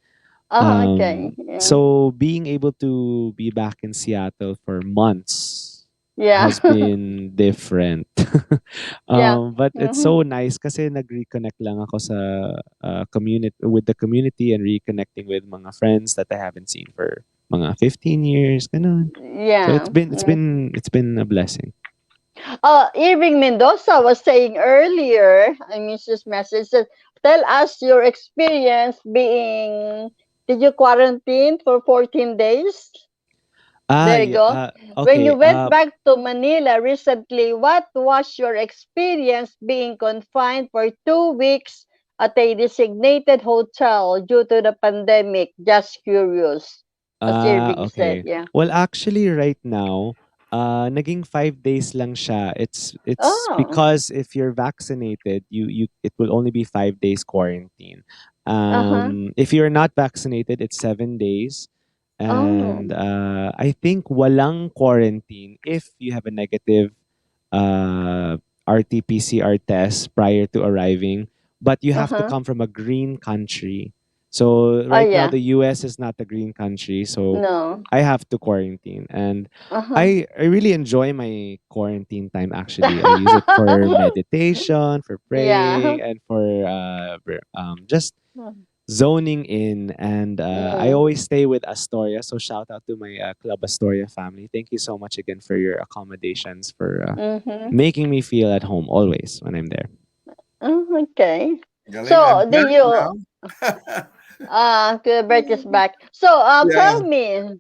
Speaker 12: Oh, okay. Yeah.
Speaker 8: So being able to be back in Seattle for months
Speaker 12: Yeah.
Speaker 8: has been different.
Speaker 12: Yeah.
Speaker 8: But it's
Speaker 12: Mm-hmm.
Speaker 8: so nice kasi nag-reconnect lang ako sa community with the community and reconnecting with mga friends that I haven't seen for mga 15 years, ganun. So
Speaker 12: Yeah.
Speaker 8: it's been a blessing.
Speaker 12: Irving Mendoza was saying earlier, I missed this message, said, tell us your experience being, did you quarantine for 14 days? There you go. When
Speaker 8: Okay.
Speaker 12: you went back to Manila recently, what was your experience being confined for 2 weeks at a designated hotel due to the pandemic? Just curious. As Irving said,
Speaker 8: Okay.
Speaker 12: yeah.
Speaker 8: Well, actually right now, naging 5 days lang siya. It's
Speaker 12: Oh.
Speaker 8: because if you're vaccinated, you it will only be 5 days quarantine.
Speaker 12: Uh-huh.
Speaker 8: If you're not vaccinated, it's 7 days. And
Speaker 12: Oh.
Speaker 8: I think walang quarantine if you have a negative RT-PCR test prior to arriving, but you have to
Speaker 12: Uh-huh.
Speaker 8: come from a green country. So
Speaker 12: Oh,
Speaker 8: right now
Speaker 12: yeah.
Speaker 8: the US is not a green country, so
Speaker 12: No.
Speaker 8: I have to quarantine. And
Speaker 12: Uh-huh.
Speaker 8: I really enjoy my quarantine time actually. I use it for meditation, for
Speaker 12: Yeah.
Speaker 8: praying, and for just zoning in. And I always stay with Astoria, so shout out to my Club Astoria family. Thank you so much again for your accommodations, for
Speaker 12: Mm-hmm.
Speaker 8: making me feel at home always when I'm there.
Speaker 12: Oh, okay.
Speaker 11: Galing,
Speaker 12: So,
Speaker 11: I'm
Speaker 12: did
Speaker 11: back
Speaker 12: you,
Speaker 11: now.
Speaker 12: Kuya Bert is back. So,
Speaker 11: Yeah.
Speaker 12: tell me,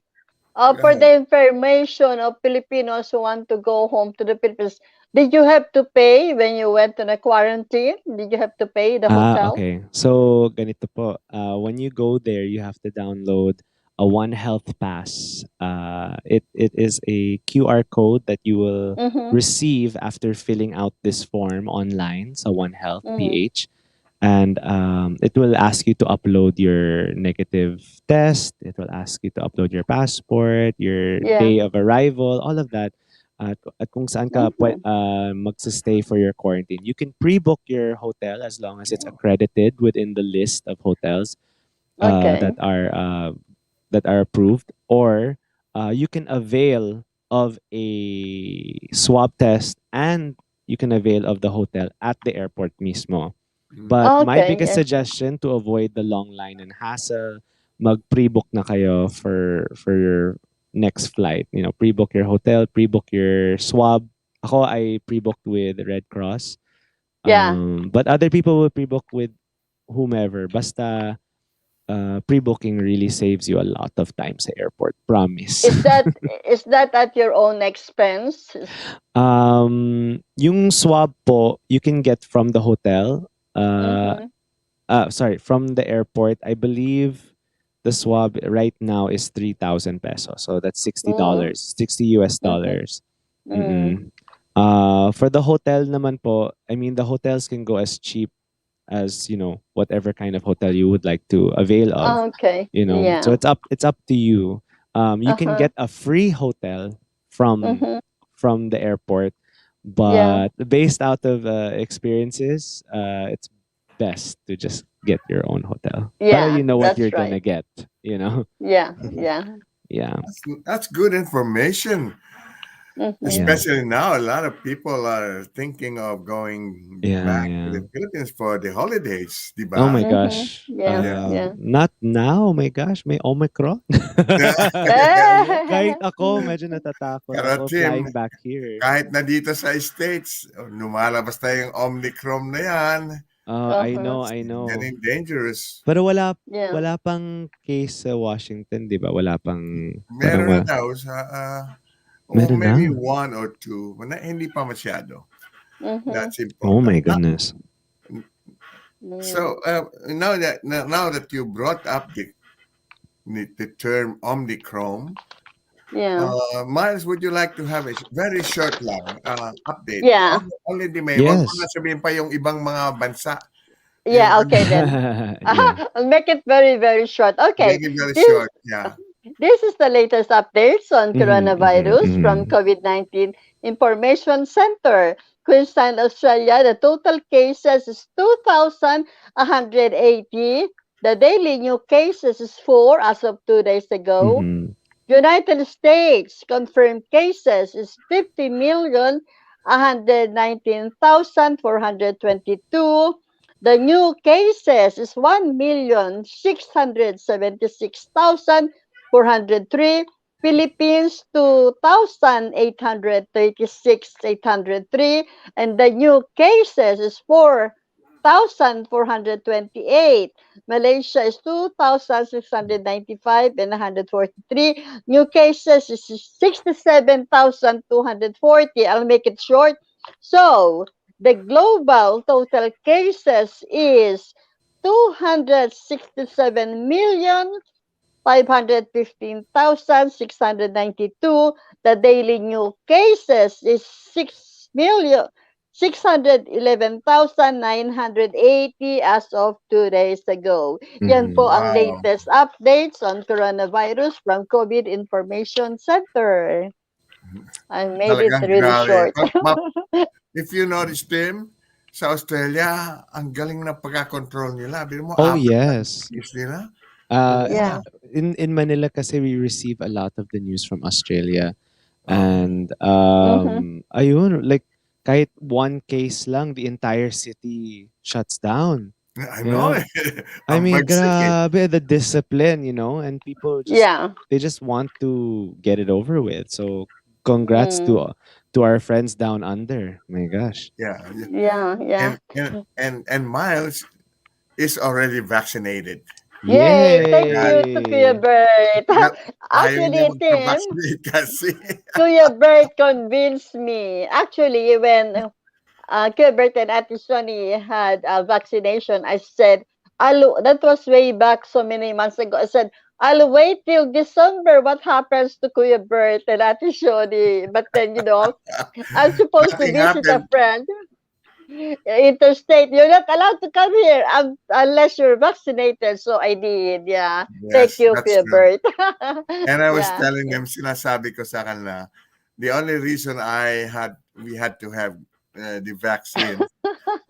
Speaker 11: Go
Speaker 12: for
Speaker 11: ahead.
Speaker 12: the information of Filipinos who want to go home to the Philippines, did you have to pay when you went to the quarantine? Did you have to pay the hotel?
Speaker 8: Okay. So, ganito po. When you go there, you have to download a One Health Pass. It is a QR code that you will
Speaker 12: Mm-hmm.
Speaker 8: receive after filling out this form online. So, One Health
Speaker 12: Mm-hmm.
Speaker 8: PH. And it will ask you to upload your negative test. It will ask you to upload your passport, your
Speaker 12: Yeah.
Speaker 8: day of arrival, all of that. At kung saan ka magsistay for your quarantine. You can pre-book your hotel as long as it's accredited within the list of hotels
Speaker 12: Okay.
Speaker 8: that are approved, or you can avail of a swab test and you can avail of the hotel at the airport mismo. But my
Speaker 12: Okay.
Speaker 8: biggest
Speaker 12: Yeah.
Speaker 8: suggestion to avoid the long line and hassle, mag-pre-book na kayo for your next flight. You know, pre-book your hotel, pre-book your swab. Ako, I pre-booked with Red Cross.
Speaker 12: Yeah.
Speaker 8: But other people will pre-book with whomever. Basta pre-booking really saves you a lot of time sa airport. Promise.
Speaker 12: Is that at your own expense?
Speaker 8: Yung swab po, you can get from the hotel.
Speaker 12: Mm-hmm.
Speaker 8: From the airport. I believe the swab right now is 3,000 pesos. So that's $60, 60 US dollars.
Speaker 12: Mm.
Speaker 8: For the hotel naman po, I mean, the hotels can go as cheap as, whatever kind of hotel you would like to avail of.
Speaker 12: Okay.
Speaker 8: So
Speaker 12: Yeah.
Speaker 8: it's up to you. You can
Speaker 12: Uh-huh.
Speaker 8: get a free hotel from
Speaker 12: Mm-hmm.
Speaker 8: from the airport,
Speaker 12: Yeah.
Speaker 8: but based out of experiences, it's best to just get your own hotel.
Speaker 12: Yeah,
Speaker 8: Para you know what
Speaker 12: that's
Speaker 8: you're
Speaker 12: right.
Speaker 8: gonna get, you know?
Speaker 12: Yeah, yeah.
Speaker 8: Yeah.
Speaker 11: That's good information.
Speaker 12: Mhm.
Speaker 11: Especially now, a lot of people are thinking of going back to the Philippines for the holidays, di
Speaker 8: Oh
Speaker 11: ba?
Speaker 8: my gosh.
Speaker 12: Yeah.
Speaker 8: Not now, my gosh, may Omicron. Kahit ako, medyo natatakot
Speaker 11: Pero
Speaker 8: ako
Speaker 11: Tim,
Speaker 8: flying back here.
Speaker 11: kahit na dito sa States, lumalabas na yung Omicron na yan.
Speaker 8: I know.
Speaker 11: Getting dangerous.
Speaker 8: Pero wala
Speaker 12: Yeah.
Speaker 8: wala pang case sa Washington, 'di ba? Wala pang
Speaker 11: Meron na daw sa
Speaker 8: Meron
Speaker 11: maybe
Speaker 8: na?
Speaker 11: 1 or 2. Hindi pa masyado.
Speaker 12: Mhm.
Speaker 11: That's important.
Speaker 8: Oh my goodness.
Speaker 11: So now that you brought up the term Omicron,
Speaker 12: Yeah.
Speaker 11: Miles, would you like to have a very short lang update?
Speaker 12: Yeah.
Speaker 11: Only the May. Huwag
Speaker 8: Yes.
Speaker 11: mo na sabihin pa yung ibang mga bansa.
Speaker 12: Yeah, okay then. I'll make it very, very short. Okay.
Speaker 11: Make it very
Speaker 12: This-
Speaker 11: short. Yeah.
Speaker 12: This is the latest updates on
Speaker 8: Mhm,
Speaker 12: coronavirus
Speaker 8: mhm,
Speaker 12: from
Speaker 8: mhm.
Speaker 12: COVID-19 Information Center. Queensland, Australia, the total cases is 2,180. The daily new cases is 4 as of 2 days ago.
Speaker 8: Mhm.
Speaker 12: United States confirmed cases is 50,119,422. The new cases is 1,676,403. Philippines 2,836,803. And the new cases is 4,428. Malaysia is 2,695 and 143. New cases is 67,240. I'll make it short. So, the global total cases is 267,515,692. The daily new cases is 6,611,980 as of 2 days ago. Yan po ang
Speaker 11: Wow.
Speaker 12: latest updates on coronavirus from COVID Information Center. I made it
Speaker 11: Talagang
Speaker 12: really
Speaker 11: grabe.
Speaker 12: short.
Speaker 11: If you notice, Tim, sa Australia, ang galing na pagkakontrol nila. Biro mo,
Speaker 8: Oh,
Speaker 11: 4
Speaker 8: yes.
Speaker 11: case nila.
Speaker 12: Yeah.
Speaker 8: In Manila kasi we receive a lot of the news from Australia. And ayun, like kahit one case lang, the entire city shuts down.
Speaker 11: I
Speaker 8: You
Speaker 11: know.
Speaker 8: know? I
Speaker 11: Ang
Speaker 8: mean,
Speaker 11: bagsik eh.
Speaker 8: grabe, the discipline, you know, and people just
Speaker 12: Yeah.
Speaker 8: they just want to get it over with. So congrats to our friends down under. My gosh.
Speaker 11: Yeah.
Speaker 12: Yeah.
Speaker 11: And Miles is already vaccinated.
Speaker 12: Yay! Thank you to Kuya Bert.
Speaker 11: Ayaw niya
Speaker 12: Actually, Tim,
Speaker 11: magpa-vaccinate kasi.
Speaker 12: Kuya Bert convinced me. Actually, when Kuya Bert and Ate Shoni had a vaccination, I said, that was way back so many months ago. I said, I'll wait till December. What happens to Kuya Bert and Ate Shoni? But then, I'm supposed to
Speaker 11: Nothing
Speaker 12: visit a
Speaker 11: happened.
Speaker 12: friend. Interstate. You're not allowed to come here unless you're vaccinated. So I did. Yeah. Thank
Speaker 11: Yes,
Speaker 12: you,
Speaker 11: that's
Speaker 12: Kuya
Speaker 11: true.
Speaker 12: Bert.
Speaker 11: And I was
Speaker 12: Yeah.
Speaker 11: telling them, sinasabi ko sa kanila, the only reason we had to have the vaccine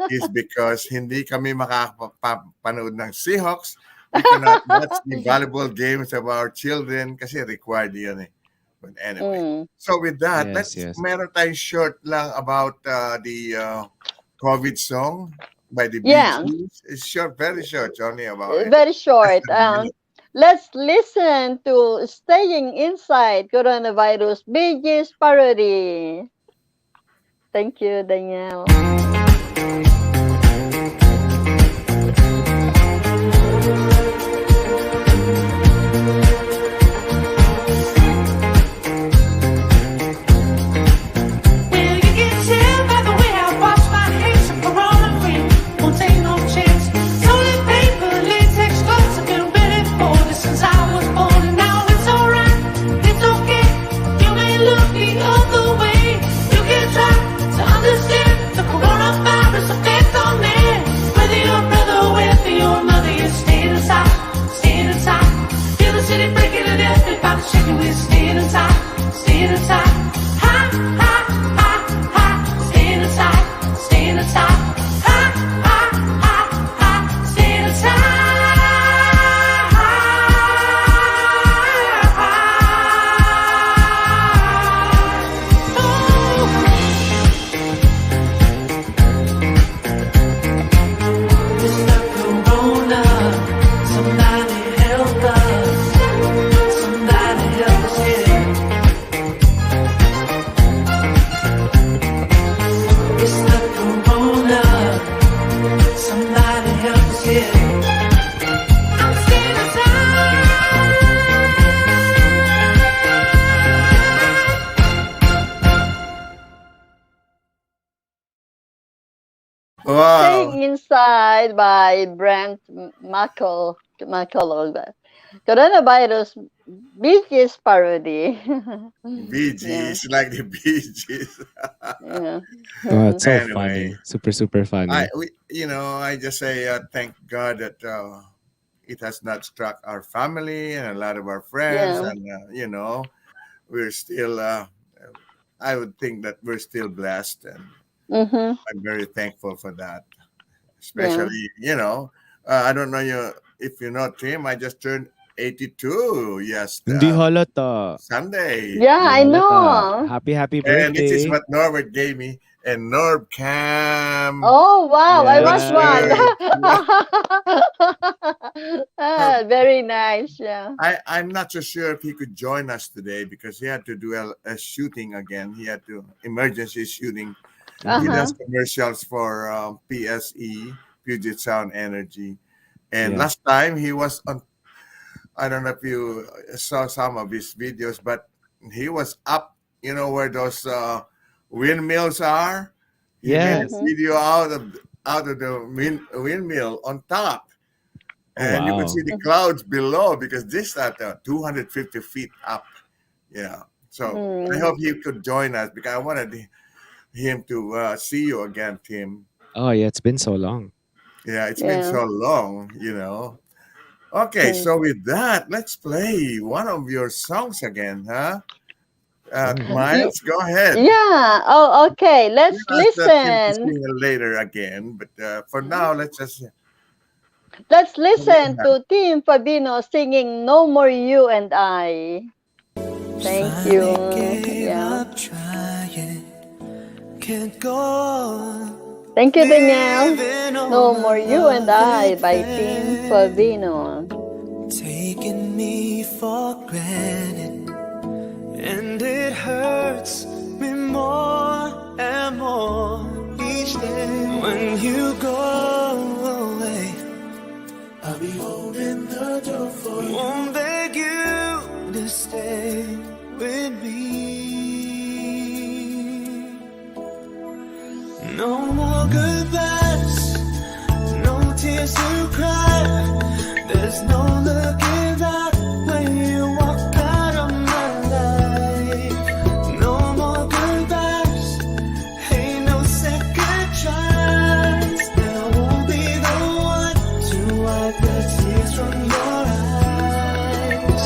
Speaker 11: is because hindi kami makapanood ng Seahawks. We cannot watch the volleyball games of our children kasi required yun eh. But anyway. So with that, meron tayong short lang about the COVID song by the Bee
Speaker 12: Yeah.
Speaker 11: Gees. It's short, very short, only about
Speaker 12: Very short.
Speaker 11: less than a minute.
Speaker 12: Let's listen to Staying Inside Coronavirus Bee Gees parody. Thank you, Danielle.
Speaker 4: Well, you can tell by the way I wash my hands, I'm corona-free, won't take no chance. Toilet paper, latex gloves, I've been ready for this since I was born, and now it's alright, it's okay. You may look the other way, you can try to understand the coronavirus effect on me. Whether your brother or whether your mother, you're staying inside, staying inside. Feel the city breaking and everybody shaking, we're staying inside, staying inside. Staying inside, staying inside.
Speaker 11: Wow.
Speaker 12: Staying Inside by Brent McCullough. Coronavirus Bee Gees parody.
Speaker 11: Bee Gees, like the Bee Gees.
Speaker 12: Yeah.
Speaker 8: Oh, it's so
Speaker 11: Anyway,
Speaker 8: funny. Super funny.
Speaker 11: I just say thank God that it has not struck our family and a lot of our friends,
Speaker 12: Yeah.
Speaker 11: and we're still. I would think that we're still blessed, and
Speaker 12: Mm-hmm.
Speaker 11: I'm very thankful for that.
Speaker 12: Yeah.
Speaker 11: Especially, I don't know if you know, Tim. I just turned 82. Yes,
Speaker 8: Hindi halata.
Speaker 11: Sunday.
Speaker 12: Yeah, I
Speaker 8: Hindi halata.
Speaker 12: know.
Speaker 8: Happy
Speaker 11: And this is
Speaker 8: birthday.
Speaker 11: what Norbert gave me. And NorbCam.
Speaker 12: Oh wow, I was one.
Speaker 11: Her-
Speaker 12: Very nice. Yeah.
Speaker 11: I'm not so sure if he could join us today because he had to do a shooting again. He had to emergency shooting. He
Speaker 12: Uh-huh.
Speaker 11: does commercials for PSE, Puget Sound Energy. And
Speaker 8: Yeah.
Speaker 11: last time he was on, I don't know if you saw some of his videos, but he was up, where those windmills are. He made a
Speaker 8: Yes.
Speaker 11: video out of the windmill on top.
Speaker 8: Oh,
Speaker 11: And you could
Speaker 8: wow.
Speaker 11: see the clouds below because this at 250 feet up. Yeah. So I
Speaker 12: Mm.
Speaker 11: hope he could join us because I wanted him to see you again, Tim.
Speaker 8: Oh yeah, it's been so long.
Speaker 11: Yeah, it's been
Speaker 12: Yeah.
Speaker 11: so long. Okay,
Speaker 12: Mm.
Speaker 11: so with that, let's play one of your songs again, huh?
Speaker 8: Sure.
Speaker 11: Miles, go ahead.
Speaker 12: Yeah. Oh, okay. Let's
Speaker 11: We'll ask Tim to
Speaker 12: listen.
Speaker 11: sing it later again, but for now, let's just.
Speaker 12: Let's listen to Tim Pavino singing "No More You and I." Thank you. Yeah.
Speaker 4: Can't go on.
Speaker 12: Thank you, Danielle.
Speaker 4: Living on
Speaker 12: "No More You and I" by
Speaker 4: another
Speaker 12: Tim
Speaker 4: day.
Speaker 12: Pavino.
Speaker 4: Taking me for granted, and it hurts me more and more each day. When you go away, I'll be holding the door for you. Won't beg you to stay with me. No more goodbyes, no tears to cry. There's no looking back when you walk out of my life. No more goodbyes, ain't no second chance. And I won't be the one to wipe the tears from your eyes.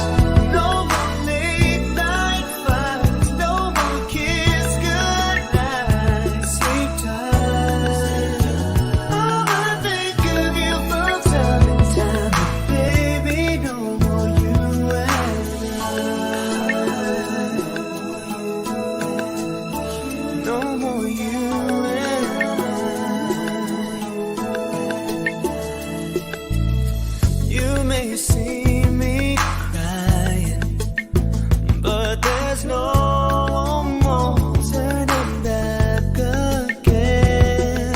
Speaker 4: No more late night fights, no more kiss goodnight. Sleep tight. Oh, I think of you from time to time. Baby, no more you and I. No more you and I. You may see me crying, but there's no more turning back again.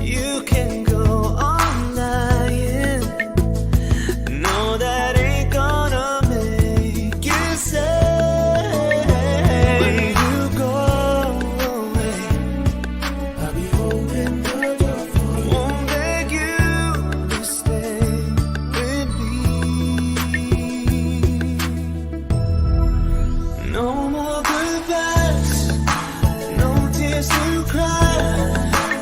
Speaker 4: You can go on lying, no, that ain't gonna make you sad. When you go away, I'll be holding the door for you. Won't beg you to stay with me. No more goodbyes, no tears to cry.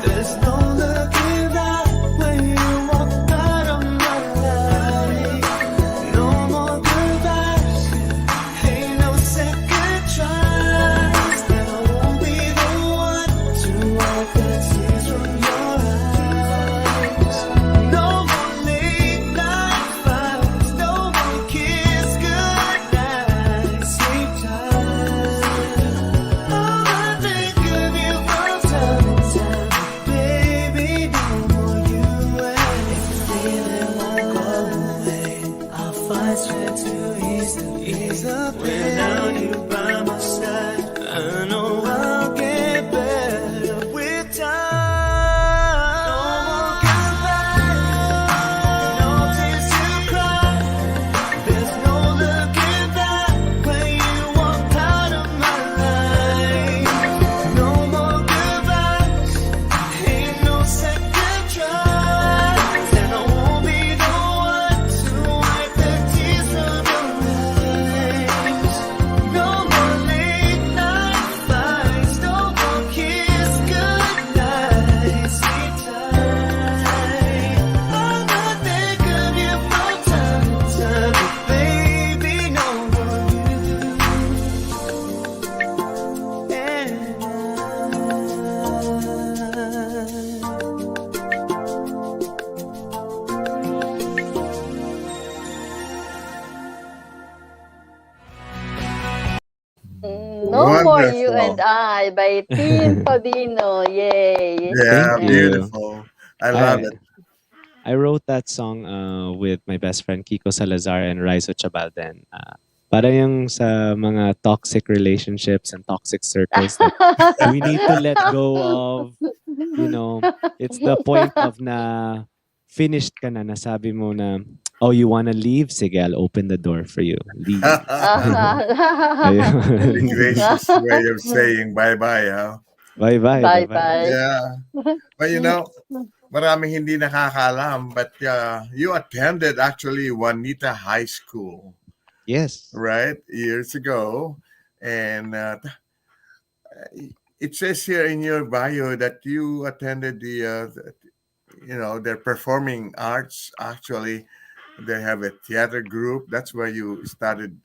Speaker 4: There's no looking back when you walk out of my life. No more goodbyes, ain't no second chance. And I won't be the one to wipe the tears from your eyes. No more late night fights, no more kiss goodnight. Sleep tight. Oh, I think of you from time to time. Baby, no more you and if you feel it won't go away, I'll find strength to ease the pain. Without you by my side, I know I'll get better with time. No more goodbyes, no tears to cry. There's no looking back when you walk out of my life. No more goodbyes, ain't no
Speaker 12: No More You and
Speaker 11: Wonderful.
Speaker 12: I by Timmy Pavino. Yay.
Speaker 11: Yeah,
Speaker 8: Thank you.
Speaker 11: beautiful. I love it.
Speaker 8: I wrote that song with my best friend Kiko Salazar and Raizo Chabalden. Para yung sa mga toxic relationships and toxic circles that we need to let go of. You know, it's the point of na finished ka na, nasabi mo na, oh, you wanna leave? Sige, I'll open the door for you. Leave.
Speaker 11: Very gracious way of saying bye-bye, huh?
Speaker 8: Bye-bye.
Speaker 12: Bye-bye.
Speaker 11: Yeah. But you know, maraming hindi nakakalam, but you attended actually Juanita High School.
Speaker 8: Yes.
Speaker 11: Right? Years ago. And it says here in your bio that you attended their performing arts. Actually, they have a theater group. That's where you started,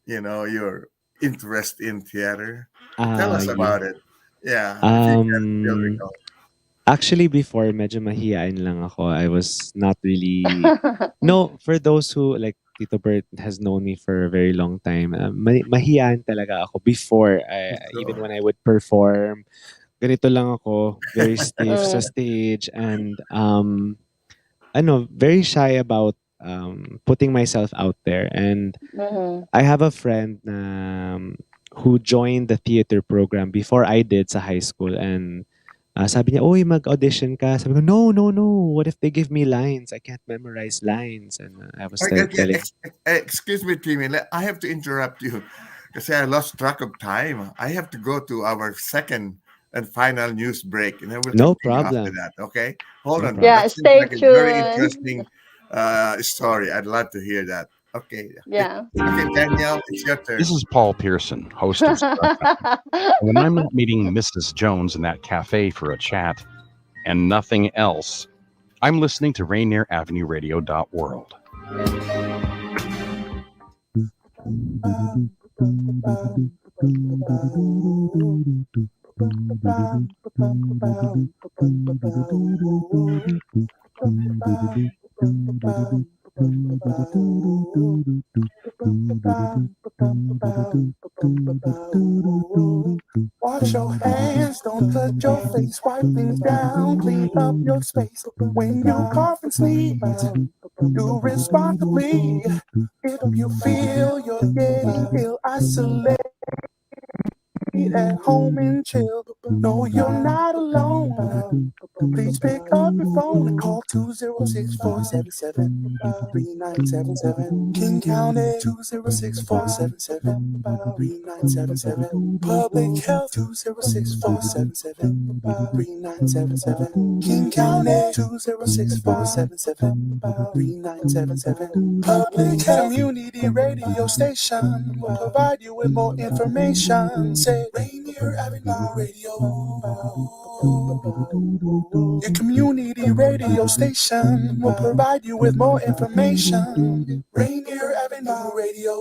Speaker 11: your interest in theater. Tell us about it. Yeah. If you can still recall.
Speaker 8: Actually, before, medyo mahihain lang ako. I was not really... No, for those who, like, Tito Bert has known me for a very long time. Mahihain talaga ako before. Even when I would perform, ganito lang ako, very stiff sa stage. And, very shy about putting myself out there. And I have a friend who joined the theater program before I did sa high school. And sabi niya, oy, mag-audition ka. Sabi ko, no. What if they give me lines? I can't memorize lines. And I was telling...
Speaker 11: Excuse me, Timmy. I have to interrupt you because I lost track of time. I have to go to our second and final news break. And then we'll
Speaker 8: No
Speaker 11: continue
Speaker 8: problem.
Speaker 11: after that, okay? Hold on.
Speaker 12: Yeah,
Speaker 11: That seems
Speaker 12: stay
Speaker 11: like a very
Speaker 12: tuned.
Speaker 11: interesting story. I'd love to hear that. Okay.
Speaker 12: Yeah.
Speaker 11: Okay, Danielle, it's your turn.
Speaker 1: This is Paul Pearson, host of Star Time. When I'm not meeting Mrs. Jones in that cafe for a chat and nothing else, I'm listening to Rainier Avenue Radio.world.
Speaker 10: Wash your hands, don't touch your face, wipe things down, clean up your space. When you cough and sneeze, do responsibly. If you feel you're getting ill, isolate at home and chill. No, you're not alone. Please pick up your phone and call 206-477-3977. King County 206-477-3977. Public Health 206-477-3977. King County 206-477-3977. Public Health Community Radio Station will provide you with more information. Say Rainier Avenue Radio. Your community radio station will provide you with more information. Rainier Avenue Radio.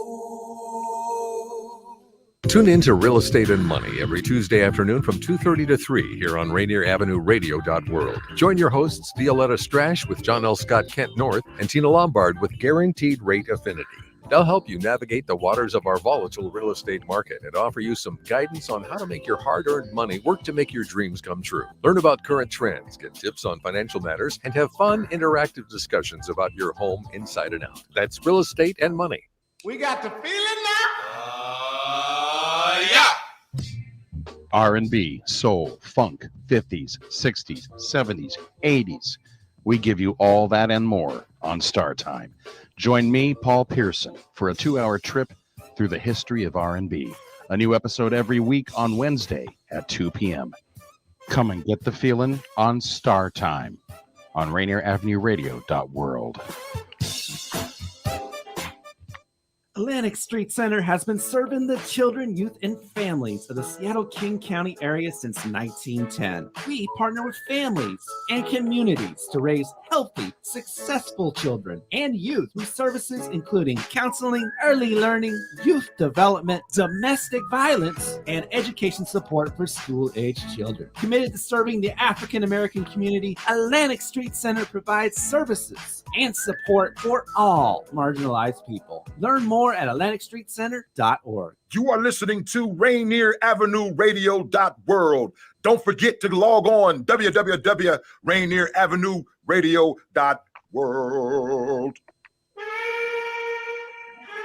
Speaker 17: Tune in to Real Estate and Money every Tuesday afternoon from 2:30 to 3 here on Rainier Avenue Radio.world. Join your hosts Violetta Strash with John L. Scott Kent North and Tina Lombard with Guaranteed Rate Affinity. They'll help you navigate the waters of our volatile real estate market and offer you some guidance on how to make your hard-earned money work to make your dreams come true. Learn about current trends, get tips on financial matters, and have fun, interactive discussions about your home inside and out. That's Real Estate and Money.
Speaker 11: We got the feeling now.
Speaker 1: R&B, soul, funk, 50s, 60s, 70s, 80s. We give you all that and more on Star Time. Join me, Paul Pearson, for a 2-hour trip through the history of R&B. A new episode every week on Wednesday at 2 p.m. Come and get the feeling on Star Time on Rainier Avenue Radio.world.
Speaker 18: Atlantic Street Center has been serving the children, youth, and families of the Seattle King County area since 1910. We partner with families and communities to raise healthy, successful children and youth with services including counseling, early learning, youth development, domestic violence, and education support for school-aged children. Committed to serving the African American community, Atlantic Street Center provides services and support for all marginalized people. Learn more more at AtlanticStreetCenter.org.
Speaker 6: You are listening to Rainier Avenue Radio.world. Don't forget to log on www.rainieravenueradio.world.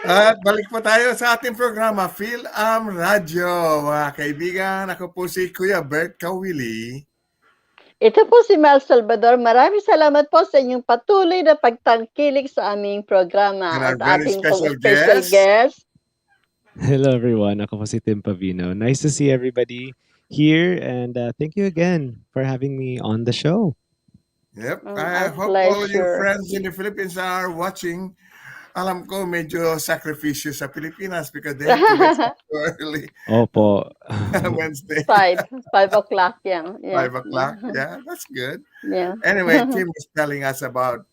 Speaker 11: At balik po tayo sa ating programa, Fil-Am Radyo. Mga kaibigan, ako po si Kuya Bert Caoili.
Speaker 12: Ito po si Mel Salvador. Maraming salamat po sa inyong patuloy na pagtangkilik sa aming programa.
Speaker 11: And our
Speaker 12: At
Speaker 11: very
Speaker 12: ating
Speaker 11: special
Speaker 12: special guest.
Speaker 8: Hello everyone, ako po si Tim Pavino. Nice to see everybody here and thank you again for having me on the show.
Speaker 11: Yep,
Speaker 12: Our
Speaker 11: I hope all your
Speaker 12: pleasure.
Speaker 11: friends in the Philippines are watching. Alam ko medyo sakripisyo sa Pilipinas because they have to get up so early.
Speaker 8: Opo.
Speaker 11: Wednesday.
Speaker 12: 5 o'clock, yeah.
Speaker 11: 5 o'clock, yeah, that's good.
Speaker 12: Yeah.
Speaker 11: Anyway, Tim was telling us about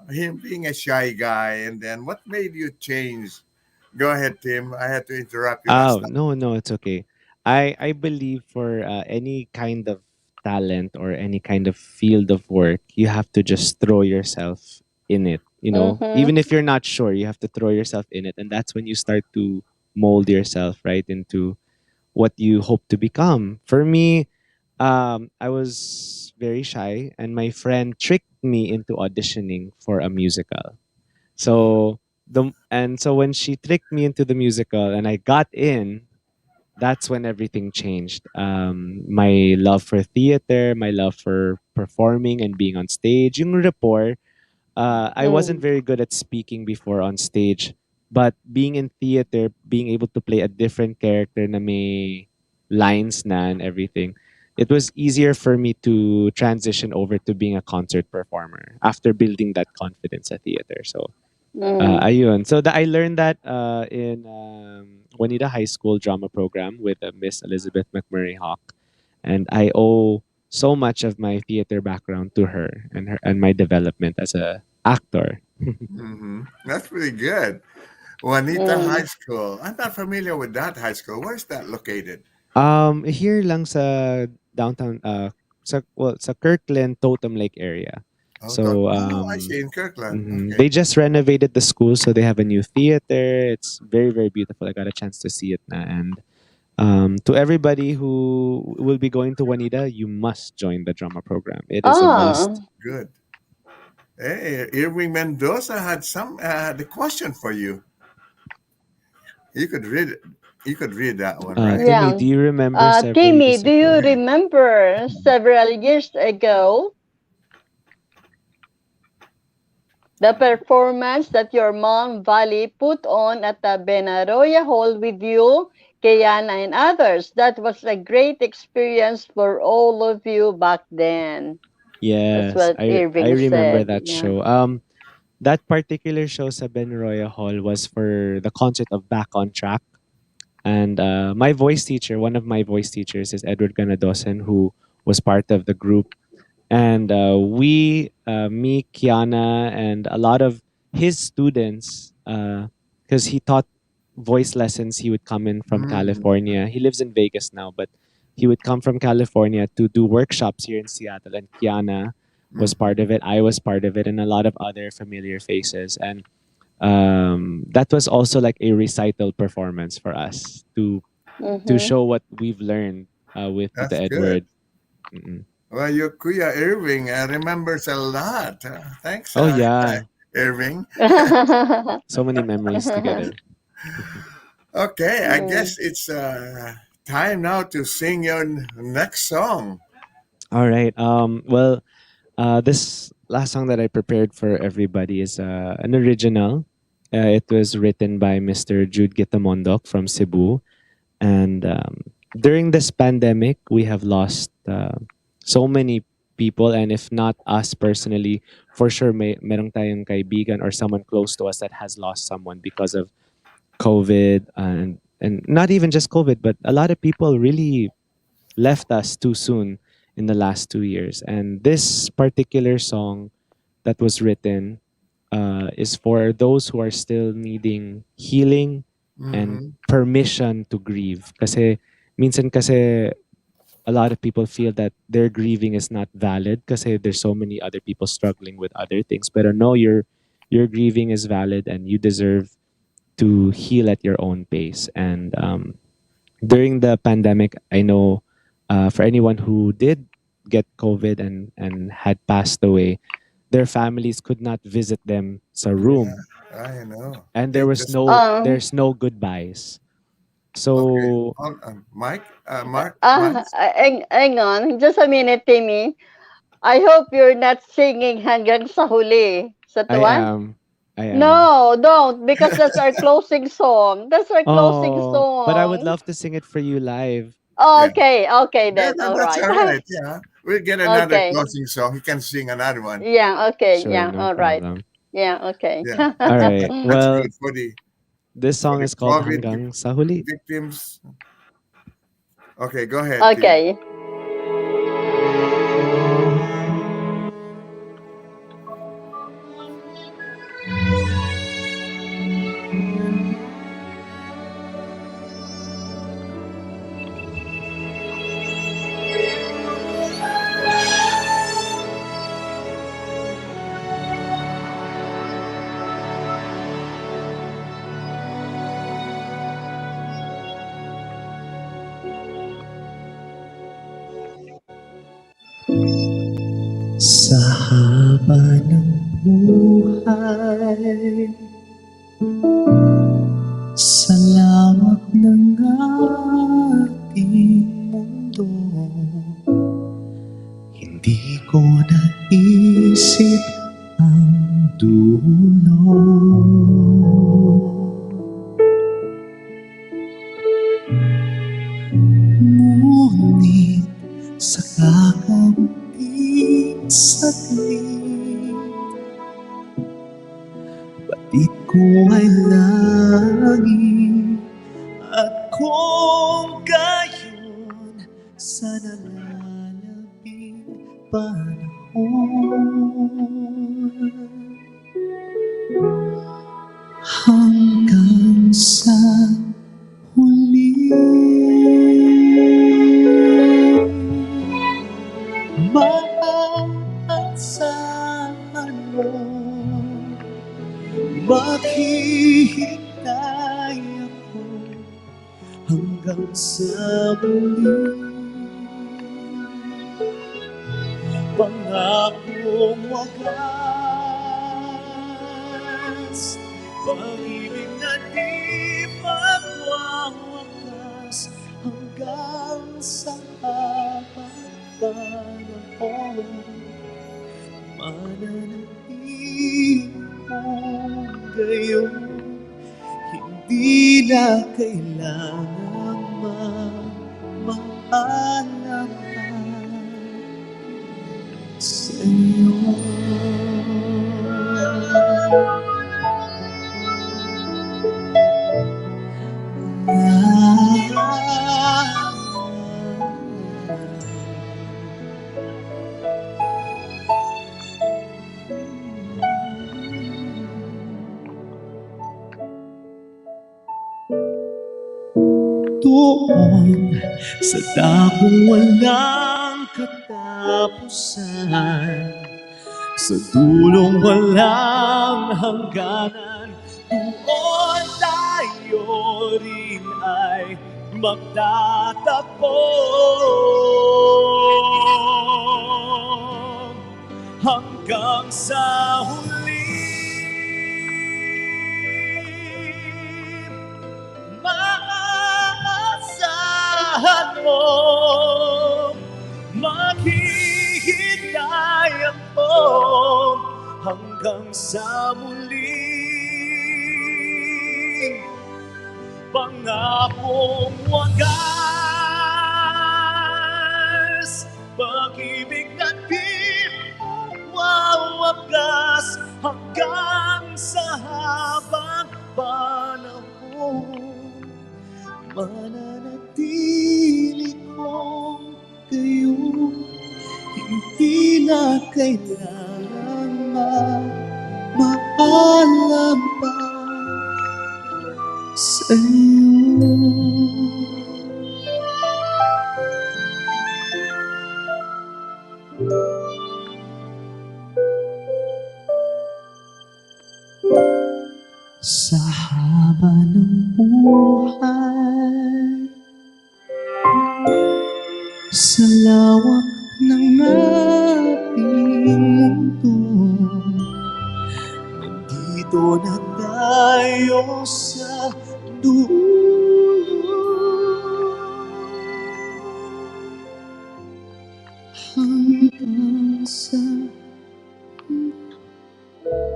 Speaker 11: him being a shy guy, and then what made you change? Go ahead, Tim. I had to interrupt you.
Speaker 8: Oh,
Speaker 11: last time.
Speaker 8: no, it's okay. I believe for any kind of talent or any kind of field of work, you have to just throw yourself in it. You know, even if you're not sure, you have to throw yourself in it. And that's when you start to mold yourself right into what you hope to become. For me, I was very shy, and my friend tricked me into auditioning for a musical. So so when she tricked me into the musical and I got in, that's when everything changed. My love for theater, my love for performing and being on stage, yung rapport. I wasn't very good at speaking before on stage, but being in theater, being able to play a different character na may lines na and everything, it was easier for me to transition over to being a concert performer after building that confidence at theater. So, ayun. So I learned that in Juanita High School drama program with Miss Elizabeth McMurray Hawk, and I owe so much of my theater background to her and my development as a actor.
Speaker 11: That's pretty good. Juanita High School. I'm not familiar with that high school. Where's that located?
Speaker 8: Here lang sa downtown sa Kirkland Totem Lake area. So
Speaker 11: I see in Kirkland. Okay.
Speaker 8: they just renovated the school, so they have a new theater. It's very, very beautiful. I got a chance to see it na, and to everybody who will be going to Juanita, you must join the drama program. It is a must.
Speaker 11: Good. Hey, Irving Mendoza had the question for you. You could read it. You could read that one, right?
Speaker 8: Timmy, do you remember several
Speaker 12: Timmy,
Speaker 8: years
Speaker 12: do you
Speaker 8: ago?
Speaker 12: remember several years ago the performance that your mom, Valley, put on at the Benaroya Hall with you, Kayana, and others? That was a great experience for all of you back then.
Speaker 8: Yes,
Speaker 12: That's what Irving
Speaker 8: I remember
Speaker 12: said.
Speaker 8: that
Speaker 12: Yeah.
Speaker 8: show. That particular show sa Benaroya Hall was for the concert of Back on Track. And my voice teacher, one of my voice teachers is Edward Ganadosen, who was part of the group. And me, Kiana, and a lot of his students, because he taught voice lessons, he would come in from California. He lives in Vegas now, but he would come from California to do workshops here in Seattle. And Kiana was part of it. I was part of it, and a lot of other familiar faces. And that was also like a recital performance for us to show what we've learned with
Speaker 11: That's
Speaker 8: the
Speaker 11: good.
Speaker 8: Edward.
Speaker 11: Well, your Kuya Irving remembers a lot. Thanks,
Speaker 8: Oh yeah,
Speaker 11: Irving.
Speaker 8: so many memories together.
Speaker 11: Okay, I guess it's time now to sing your next song.
Speaker 8: All right. Well, this last song that I prepared for everybody is an original. It was written by Mr. Jude Gitamondok from Cebu, and during this pandemic, we have lost so many people, and if not us personally, for sure merong tayong kaibigan or someone close to us that has lost someone because of COVID, and not even just COVID, but a lot of people really left us too soon in the last 2 years. And this particular song that was written is for those who are still needing healing and permission to grieve. Kasi minsan kasi a lot of people feel that their grieving is not valid kasi there's so many other people struggling with other things. But no, your grieving is valid, and you deserve to heal at your own pace. And during the pandemic, I know for anyone who did get COVID and had passed away, their families could not visit them sa room.
Speaker 11: I know.
Speaker 8: And there was there's no goodbyes. So
Speaker 11: Mike, Mark,
Speaker 12: hang on. Just a minute, Timmy. I hope you're not singing hanggang sa huli. Sa
Speaker 8: I
Speaker 12: tuwan?
Speaker 8: am.
Speaker 12: No, don't, because that's our closing song. That's our closing song.
Speaker 8: But I would love to sing it for you live.
Speaker 12: Okay, okay then. All
Speaker 11: That's
Speaker 12: right.
Speaker 11: all right. Yeah, we'll get another
Speaker 12: Okay.
Speaker 11: closing song. He can sing another one.
Speaker 12: Yeah, okay.
Speaker 8: Sure,
Speaker 12: yeah,
Speaker 8: no
Speaker 12: all right.
Speaker 8: problem.
Speaker 12: Yeah, okay.
Speaker 11: Yeah.
Speaker 8: All right.
Speaker 11: That's
Speaker 8: Well,
Speaker 11: good for the
Speaker 8: this song is called
Speaker 11: COVID
Speaker 8: Hanggang sa Huli.
Speaker 11: victims. Okay, go ahead.
Speaker 12: Okay.
Speaker 4: Sa haba ng buhay, sa lawak ng ating mundo, hindi ko naisip ang dulo. Ngunit sa kakaunting saglit, batid ko ay langit. At kung gayon sa nalalabing panahon, hanggang sa huli, maaasahan mo, maghihintay ako hanggang sa muli. Pangakong wagas, pag-ibig na di magwawakas, hanggang sa habang panahon, mananatili kong gayon. Hindi na kailangang maalam sa'yo. Doon sa dakong walang katapusan, sa dulong walang hangganan, doon tayo rin ay magtatagpo. Hanggang sa huli, maaasahan mo, maghihintay ako hanggang sa muli. Pangakong wagas, pag-ibig na di wawagas, hanggang sa habang panahon, mananatili kong kayo. Hindi na kailangan maalam pa sa'yo. Sa haba ng buhay, sa lawak ng ating mundo, nandito na tayo sa dulo, hanggang sa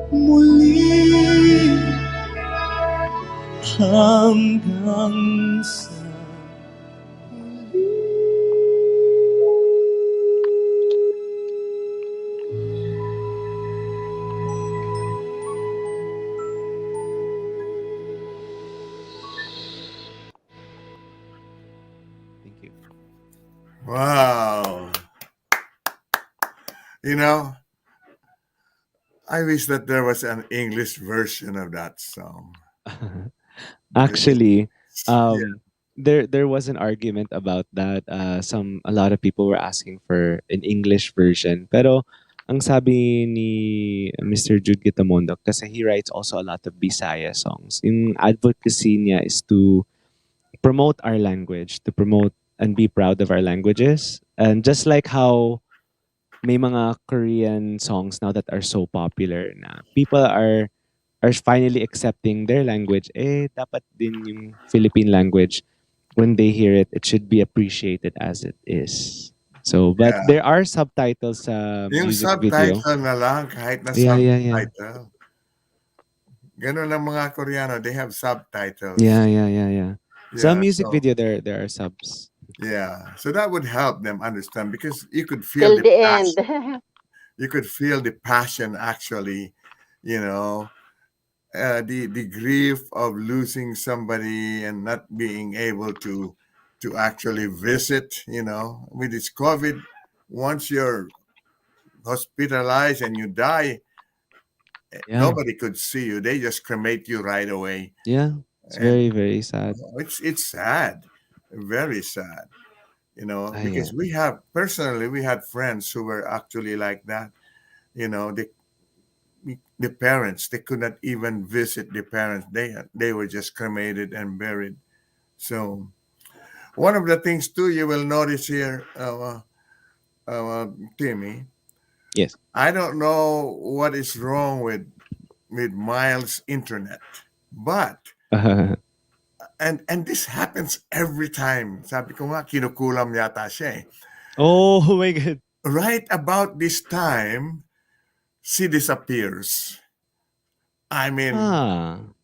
Speaker 4: muli, hanggang sa
Speaker 11: Wow. You know, I wish that there was an English version of that song.
Speaker 8: Actually,
Speaker 11: Yeah.
Speaker 8: there was an argument about that. A lot of people were asking for an English version. Pero ang sabi ni Mr. Jude Gitamondo, kasi he writes also a lot of Bisaya songs. Yung advocacy niya is to promote our language, to promote and be proud of our languages. And just like how may mga Korean songs now that are so popular na people are finally accepting their language, dapat din yung Philippine language, when they hear it, it should be appreciated as it is. So, but
Speaker 11: Yeah.
Speaker 8: there are subtitles sa
Speaker 11: Yung
Speaker 8: music video.
Speaker 11: subtitle na lang, kahit na
Speaker 8: Yeah.
Speaker 11: subtitle. Ganun ang mga Koreano, they have subtitles.
Speaker 8: Yeah. Sa
Speaker 11: Yeah,
Speaker 8: music
Speaker 11: so-
Speaker 8: video, there are subs.
Speaker 11: Yeah, so that would help them understand because you could feel
Speaker 12: Till the end.
Speaker 11: passion. You could feel the passion actually, you know, the grief of losing somebody and not being able to actually visit. You know, with this COVID, once you're hospitalized and you die,
Speaker 8: Yeah.
Speaker 11: nobody could see you. They just cremate you right away.
Speaker 8: Yeah, it's very, very sad.
Speaker 11: It's sad, very sad. You know,
Speaker 8: Ah,
Speaker 11: because
Speaker 8: yeah.
Speaker 11: we had friends who were actually like that. You know, the parents, they could not even visit the parents. They were just cremated and buried. So one of the things too you will notice here, Timmy,
Speaker 8: Yes.
Speaker 11: I don't know what is wrong with Miles' internet, but and this happens every time. Sabi ko nga, kinukulam yata siya eh.
Speaker 8: Oh my God.
Speaker 11: Right about this time, she disappears. I mean,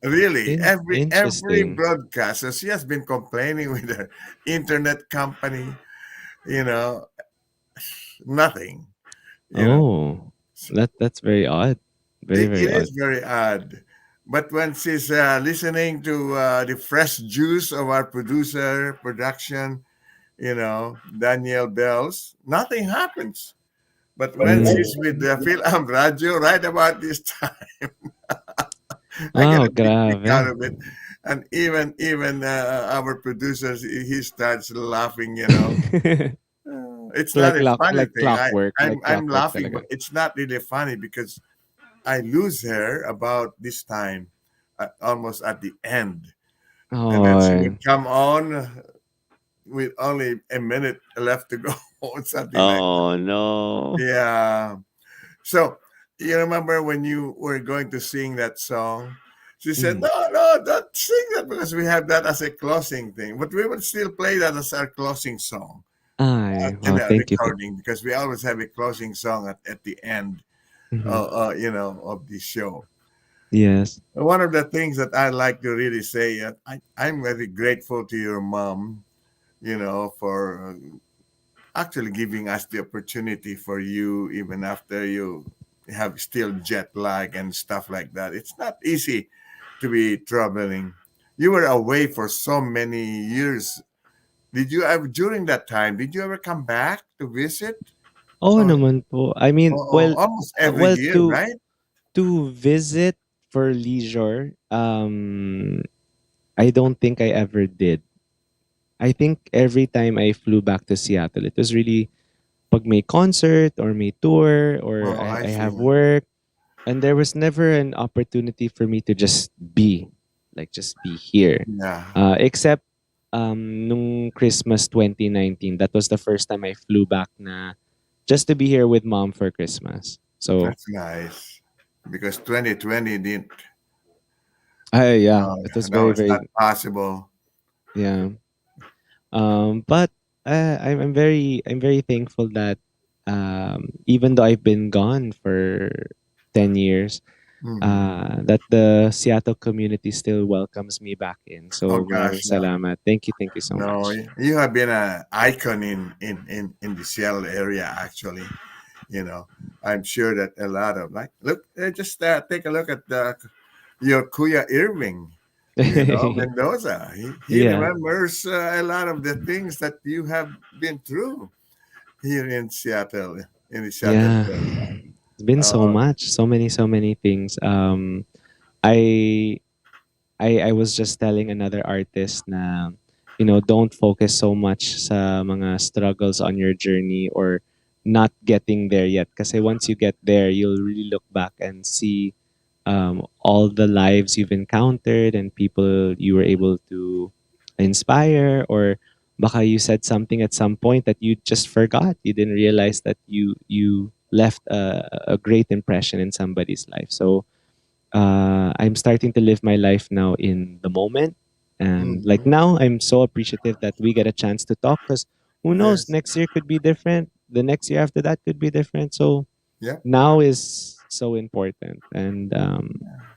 Speaker 11: really, every
Speaker 8: Interesting.
Speaker 11: broadcaster, she has been complaining with her internet company, you know, nothing. You know.
Speaker 8: Oh, that's very odd. Very,
Speaker 11: It
Speaker 8: very odd.
Speaker 11: is very odd. But when she's listening to the fresh juice of our production, you know, Danielle Bells, nothing happens. But when she's with the Fil-Am Radio, right about this time, I get
Speaker 8: Oh,
Speaker 11: a big kick out
Speaker 8: grabe.
Speaker 11: of it. And even our producers, he starts laughing, you know. It's not a funny thing.
Speaker 8: Clockwork.
Speaker 11: I'm
Speaker 8: Like clockwork
Speaker 11: laughing,
Speaker 8: talaga.
Speaker 11: but it's not really funny because I lose her about this time, almost at the end. And then she
Speaker 8: Oh,
Speaker 11: would come on with only a minute left to go, or something like that.
Speaker 8: oh no.
Speaker 11: Yeah. So you remember when you were going to sing that song? She said,
Speaker 8: Mm.
Speaker 11: No, don't sing that because we have that as a closing thing. But we would still play that as our closing song
Speaker 8: Ay,
Speaker 11: in
Speaker 8: wow,
Speaker 11: the
Speaker 8: thank you po.
Speaker 11: recording because we always have a closing song at the end,
Speaker 8: Mhm.
Speaker 11: you know, of the show.
Speaker 8: Yes.
Speaker 11: One of the things that I like to really say, I'm very grateful to your mom, you know, for actually giving us the opportunity for you, even after you have still jet lag and stuff like that. It's not easy to be traveling. You were away for so many years. Did you ever, during that time, did you ever come back to visit?
Speaker 8: Oo
Speaker 11: Or,
Speaker 8: naman po. I mean,
Speaker 11: almost every year, right?
Speaker 8: to visit for leisure, I don't think I ever did. I think every time I flew back to Seattle, it was really pag may concert or may tour or
Speaker 11: Oh, I
Speaker 8: I
Speaker 11: see.
Speaker 8: have work, and there was never an opportunity for me to just be. like just be here.
Speaker 11: Yeah.
Speaker 8: Except nung Christmas 2019, that was the first time I flew back na just to be here with mom for Christmas. So
Speaker 11: That's nice. Because 2020 didn't.
Speaker 8: yeah,
Speaker 11: No,
Speaker 8: it was
Speaker 11: no,
Speaker 8: very
Speaker 11: it's not
Speaker 8: very
Speaker 11: possible.
Speaker 8: yeah. But I'm very thankful that even though I've been gone for 10 years,
Speaker 11: Mhm.
Speaker 8: that the Seattle community still welcomes me back in.
Speaker 11: Oh
Speaker 8: So maraming
Speaker 11: gosh, no.
Speaker 8: salamat. Thank you so
Speaker 11: No,
Speaker 8: much.
Speaker 11: you have been an icon in the Seattle area, actually. You know, I'm sure that a lot of like, look, just take a look at your Kuya Irving, Mendoza. He
Speaker 8: Yeah.
Speaker 11: remembers a lot of the things that you have been through here in Seattle, in the Seattle
Speaker 8: Yeah.
Speaker 11: area.
Speaker 8: It's been so
Speaker 11: Oh,
Speaker 8: much, so many things. I I was just telling another artist na, don't focus so much sa mga struggles on your journey or not getting there yet. Kasi once you get there, you'll really look back and see all the lives you've encountered and people you were able to inspire, or baka you said something at some point that you just forgot. You didn't realize that you left a great impression in somebody's life. So I'm starting to live my life now in the moment. And like now, I'm so appreciative that we get a chance to talk because who knows,
Speaker 11: yes.
Speaker 8: next year could be different. The next year after that could be different. So
Speaker 11: Yeah.
Speaker 8: now is so important. And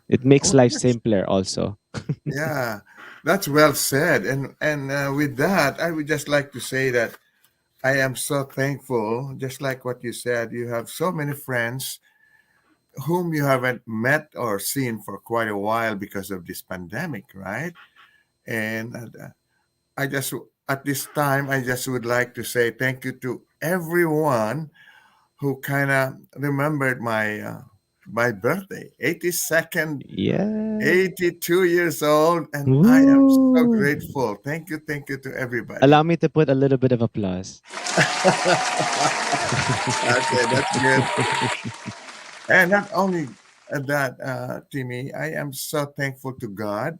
Speaker 8: it makes
Speaker 11: Oh,
Speaker 8: life
Speaker 11: yes.
Speaker 8: simpler also.
Speaker 11: Yeah, that's well said. And with that, I would just like to say that I am so thankful. Just like what you said, you have so many friends whom you haven't met or seen for quite a while because of this pandemic, right? And I just at this time, I just would like to say thank you to everyone who kind of remembered my birthday, 82nd,
Speaker 8: Yeah.
Speaker 11: 82 years old, and I am so
Speaker 8: Woo.
Speaker 11: grateful. Thank you to everybody.
Speaker 8: Allow me to put a little bit of applause.
Speaker 11: Okay, that's good. And not only that, Timmy, I am so thankful to God,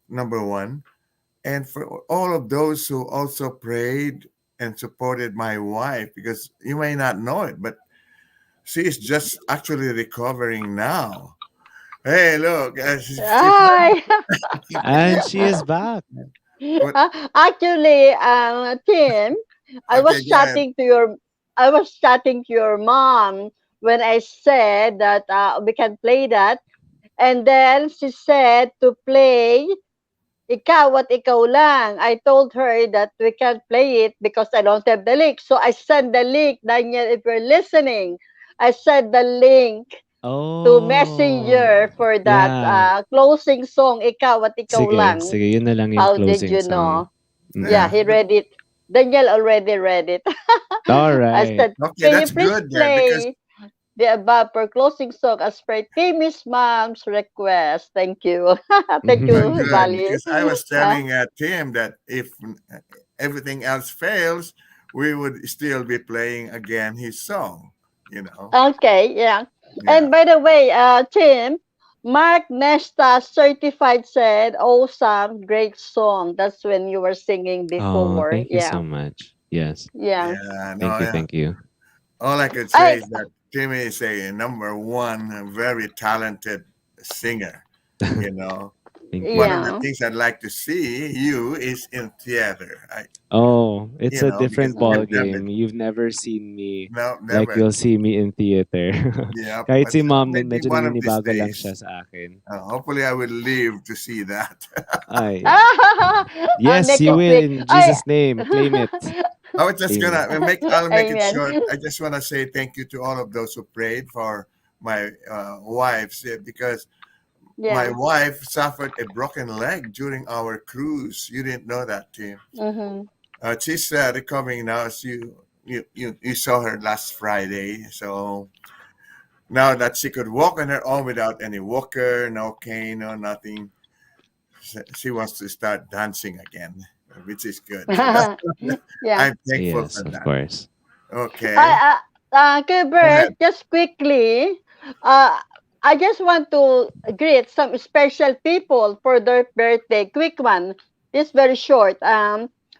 Speaker 11: number one, and for all of those who also prayed and supported my wife, because you may not know it, but she is just actually recovering now. Hey, look,
Speaker 12: Hi.
Speaker 8: And she is back.
Speaker 11: What?
Speaker 12: Actually, Tim, I
Speaker 11: Okay,
Speaker 12: was
Speaker 11: go ahead.
Speaker 12: chatting to your I was chatting to your mom when I said that we can play that, and then she said to play ikaw at ikaw lang. I told her that we can't play it because I don't have the link. So I sent the link, Daniel, if you're listening. I sent the link to
Speaker 8: Oh.
Speaker 12: Messenger for that
Speaker 8: Yeah.
Speaker 12: closing song, ikaw at ikaw
Speaker 8: Sige,
Speaker 12: lang.
Speaker 8: sige, yun na lang yung
Speaker 12: How did
Speaker 8: closing
Speaker 12: you
Speaker 8: song.
Speaker 12: know? Yeah,
Speaker 11: Yeah.
Speaker 12: he read it. Daniel already read it.
Speaker 8: All
Speaker 12: I
Speaker 8: right.
Speaker 12: said,
Speaker 11: Okay,
Speaker 12: can you
Speaker 11: that's
Speaker 12: please
Speaker 11: good then, because
Speaker 12: play the above for closing song as per Timmy's mom's request? Thank you. Thank you,
Speaker 11: good,
Speaker 12: Vali.
Speaker 11: because I was
Speaker 12: Uh,
Speaker 11: telling Tim that if everything else fails, we would still be playing again his song. You know.
Speaker 12: okay, yeah.
Speaker 11: Yeah.
Speaker 12: And by the way, Tim, Mark Nesta certified said, awesome, great song. That's when you were singing
Speaker 8: Oh,
Speaker 12: before.
Speaker 8: thank you so
Speaker 12: Yeah.
Speaker 8: much. Yes.
Speaker 12: Yeah.
Speaker 11: Yeah. No.
Speaker 8: Thank you,
Speaker 11: Yeah.
Speaker 8: thank you.
Speaker 11: All I could say
Speaker 12: I
Speaker 11: is that Timmy is a number one, very talented singer. You know.
Speaker 8: Thank
Speaker 11: One
Speaker 8: you.
Speaker 11: of the
Speaker 12: yeah.
Speaker 11: things I'd like to see you is in theater.
Speaker 8: Oh, it's a
Speaker 11: Because
Speaker 8: different
Speaker 11: you
Speaker 8: ball
Speaker 11: have done it.
Speaker 8: game. You've never seen me
Speaker 11: No,
Speaker 8: like
Speaker 11: never.
Speaker 8: you'll see me in theater.
Speaker 11: Yeah,
Speaker 8: Kahit
Speaker 11: but
Speaker 8: si mom,
Speaker 11: maybe
Speaker 8: medyo
Speaker 11: one of these
Speaker 8: naninibago lang
Speaker 11: days.
Speaker 8: siya sa akin.
Speaker 11: Hopefully, I will live to see that.
Speaker 8: Ay.
Speaker 12: I'll
Speaker 8: Yes,
Speaker 12: make
Speaker 8: you
Speaker 12: it
Speaker 8: will
Speaker 12: quick.
Speaker 8: in Jesus' name. Claim it.
Speaker 11: I was just
Speaker 8: Claim it.
Speaker 11: gonna I'll make it
Speaker 12: Amen.
Speaker 11: short. I just want to say thank you to all of those who prayed for my wife, because my
Speaker 12: Yeah.
Speaker 11: wife suffered a broken leg during our cruise. You didn't know that, Tim.
Speaker 12: Mm-hmm.
Speaker 11: She's recovering now. As you saw her last Friday. So now that she could walk on her own without any walker, no cane, no nothing, she wants to start dancing again, which is good. So
Speaker 12: yeah.
Speaker 11: I'm thankful
Speaker 8: Yes,
Speaker 11: for
Speaker 8: of
Speaker 11: that.
Speaker 8: course.
Speaker 11: Okay,
Speaker 12: Kuya
Speaker 11: go ahead.
Speaker 12: Bert, just quickly, uh, I just want to greet some special people for their birthday. Quick one. This very short.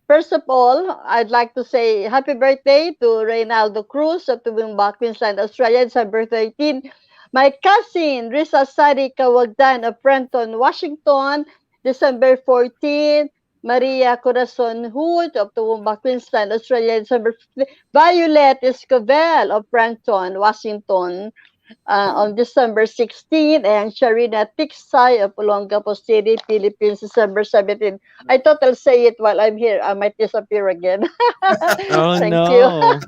Speaker 12: First of all, I'd like to say happy birthday to Reynaldo Cruz of Toowoomba, Queensland, Australia. It's her birthday 18. My cousin, Risa Sari Kawagdan of Brenton, Washington, December 14. Maria Corazon Hood of Toowoomba, Queensland, Australia, December 15. Violet Escovel of Brenton, Washington, on December 16, and Sharina Tiksay of Olongapo City, Philippines, December 17. I total say it while I'm here. I might disappear again.
Speaker 8: Oh
Speaker 12: Thank you.
Speaker 8: no.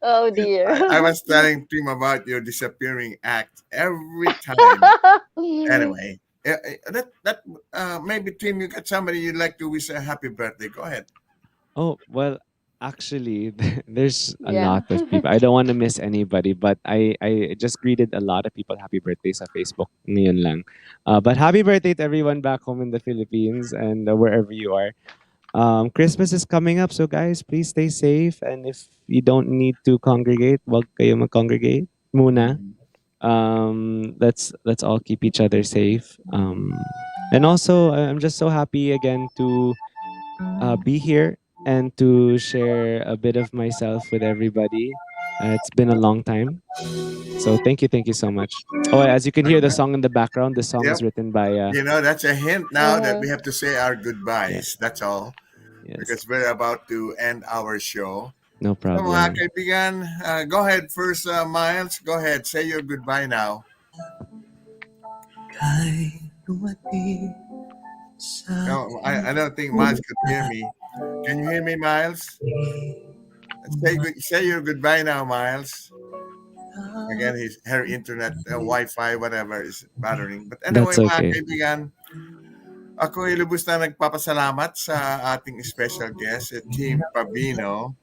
Speaker 12: Oh dear.
Speaker 11: I was telling Tim about your disappearing act every time. Anyway, maybe Tim, you got somebody you'd like to wish a happy birthday. Go ahead.
Speaker 8: Oh, well, actually, there's a
Speaker 12: Yeah.
Speaker 8: lot of people. I don't want to miss anybody, but I just greeted a lot of people happy birthday sa Facebook. Ngayon lang. But happy birthday to everyone back home in the Philippines and wherever you are. Christmas is coming up, so guys, please stay safe. And if you don't need to congregate, wag kayo mag-congregate muna. Let's all keep each other safe. And also, I'm just so happy again to be here and to share a bit of myself with everybody. It's been a long time. So thank you so much. Oh, as you can hear the song in the background, the song
Speaker 11: Yep.
Speaker 8: is written by
Speaker 11: That's a hint now that we have to say our goodbyes. That's all. Because we're about to end our show.
Speaker 8: no
Speaker 11: So
Speaker 8: problem.
Speaker 11: mga kaibigan, go ahead first, Miles. Go ahead. Say your goodbye now. No, I don't think Miles could hear me. Can you hear me, Miles? Say your goodbye now, Miles. Again, her internet, Wi-Fi, whatever is bothering. But anyway,
Speaker 8: That's
Speaker 11: mga
Speaker 8: okay.
Speaker 11: kaibigan, ako ay lubos na nagpapasalamat sa ating special guest, Timmy Pavino.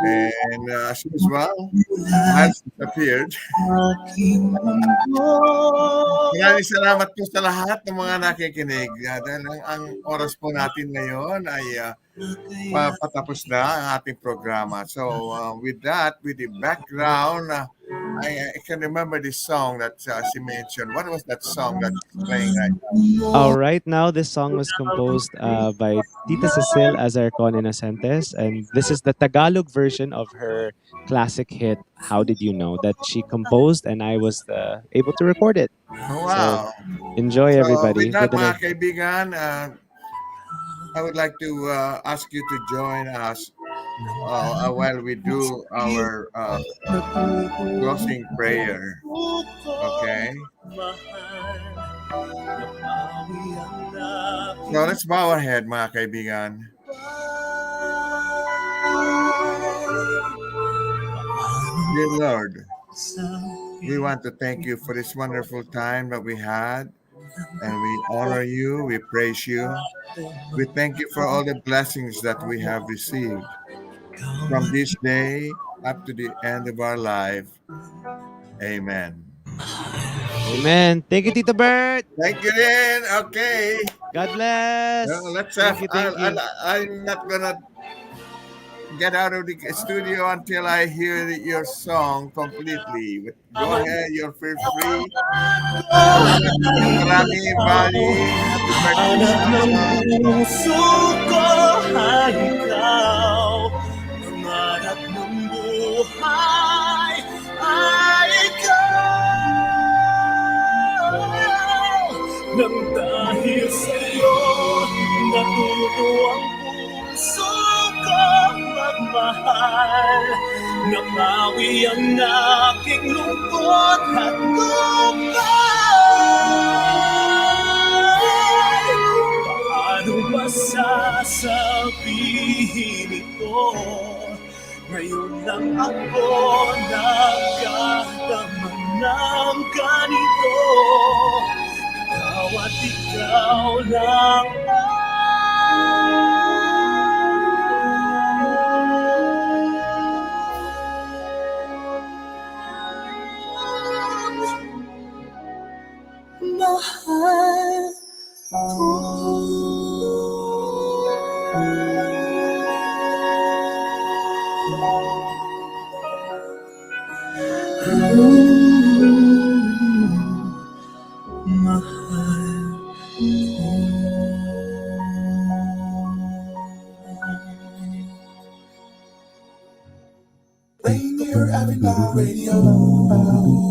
Speaker 11: And as usual, Miles appeared. Maraming salamat po sa lahat ng mga nakikinig. Dahil ang oras po natin ngayon ay patapos na ang ating programa. So with that, with the background, I can remember this song that she mentioned. What was that song that's playing right now?
Speaker 8: Right now, this song was composed by Tita Cecil Azarcon Inocentes, and this is the Tagalog version of her classic hit, How Did You Know, that she composed, and I was able to record it.
Speaker 11: Oh, wow.
Speaker 8: So, enjoy, everybody.
Speaker 11: With that,
Speaker 8: Good
Speaker 11: mga
Speaker 8: night.
Speaker 11: kaibigan, I would like to ask you to join us while we do our closing prayer. Okay? So let's bow our head, mga kaibigan. Dear Lord, we want to thank you for this wonderful time that we had. And we honor you, we praise you. We thank you for all the blessings that we have received from this day up to the end of our life. Amen.
Speaker 8: Amen. Thank you, Tito Bert.
Speaker 11: Thank you, then. Okay.
Speaker 8: God bless.
Speaker 11: Let's
Speaker 8: Thank you.
Speaker 11: I'm not gonna get out of the studio until I hear your song completely. Go ahead, you're free. Maraming bali.
Speaker 4: Puso ko ay ikaw, mangarap ng buhay ay ikaw. Nang dahil sa'yo, natuto ang puso ko magmahal. Napawi ang aking lungkot at lupay. Paano ba sasabihin ito? Ngayon lang ako nagkadama ng ganito. Ikaw at ikaw lang. Mahal ko.
Speaker 10: Avenue Radio.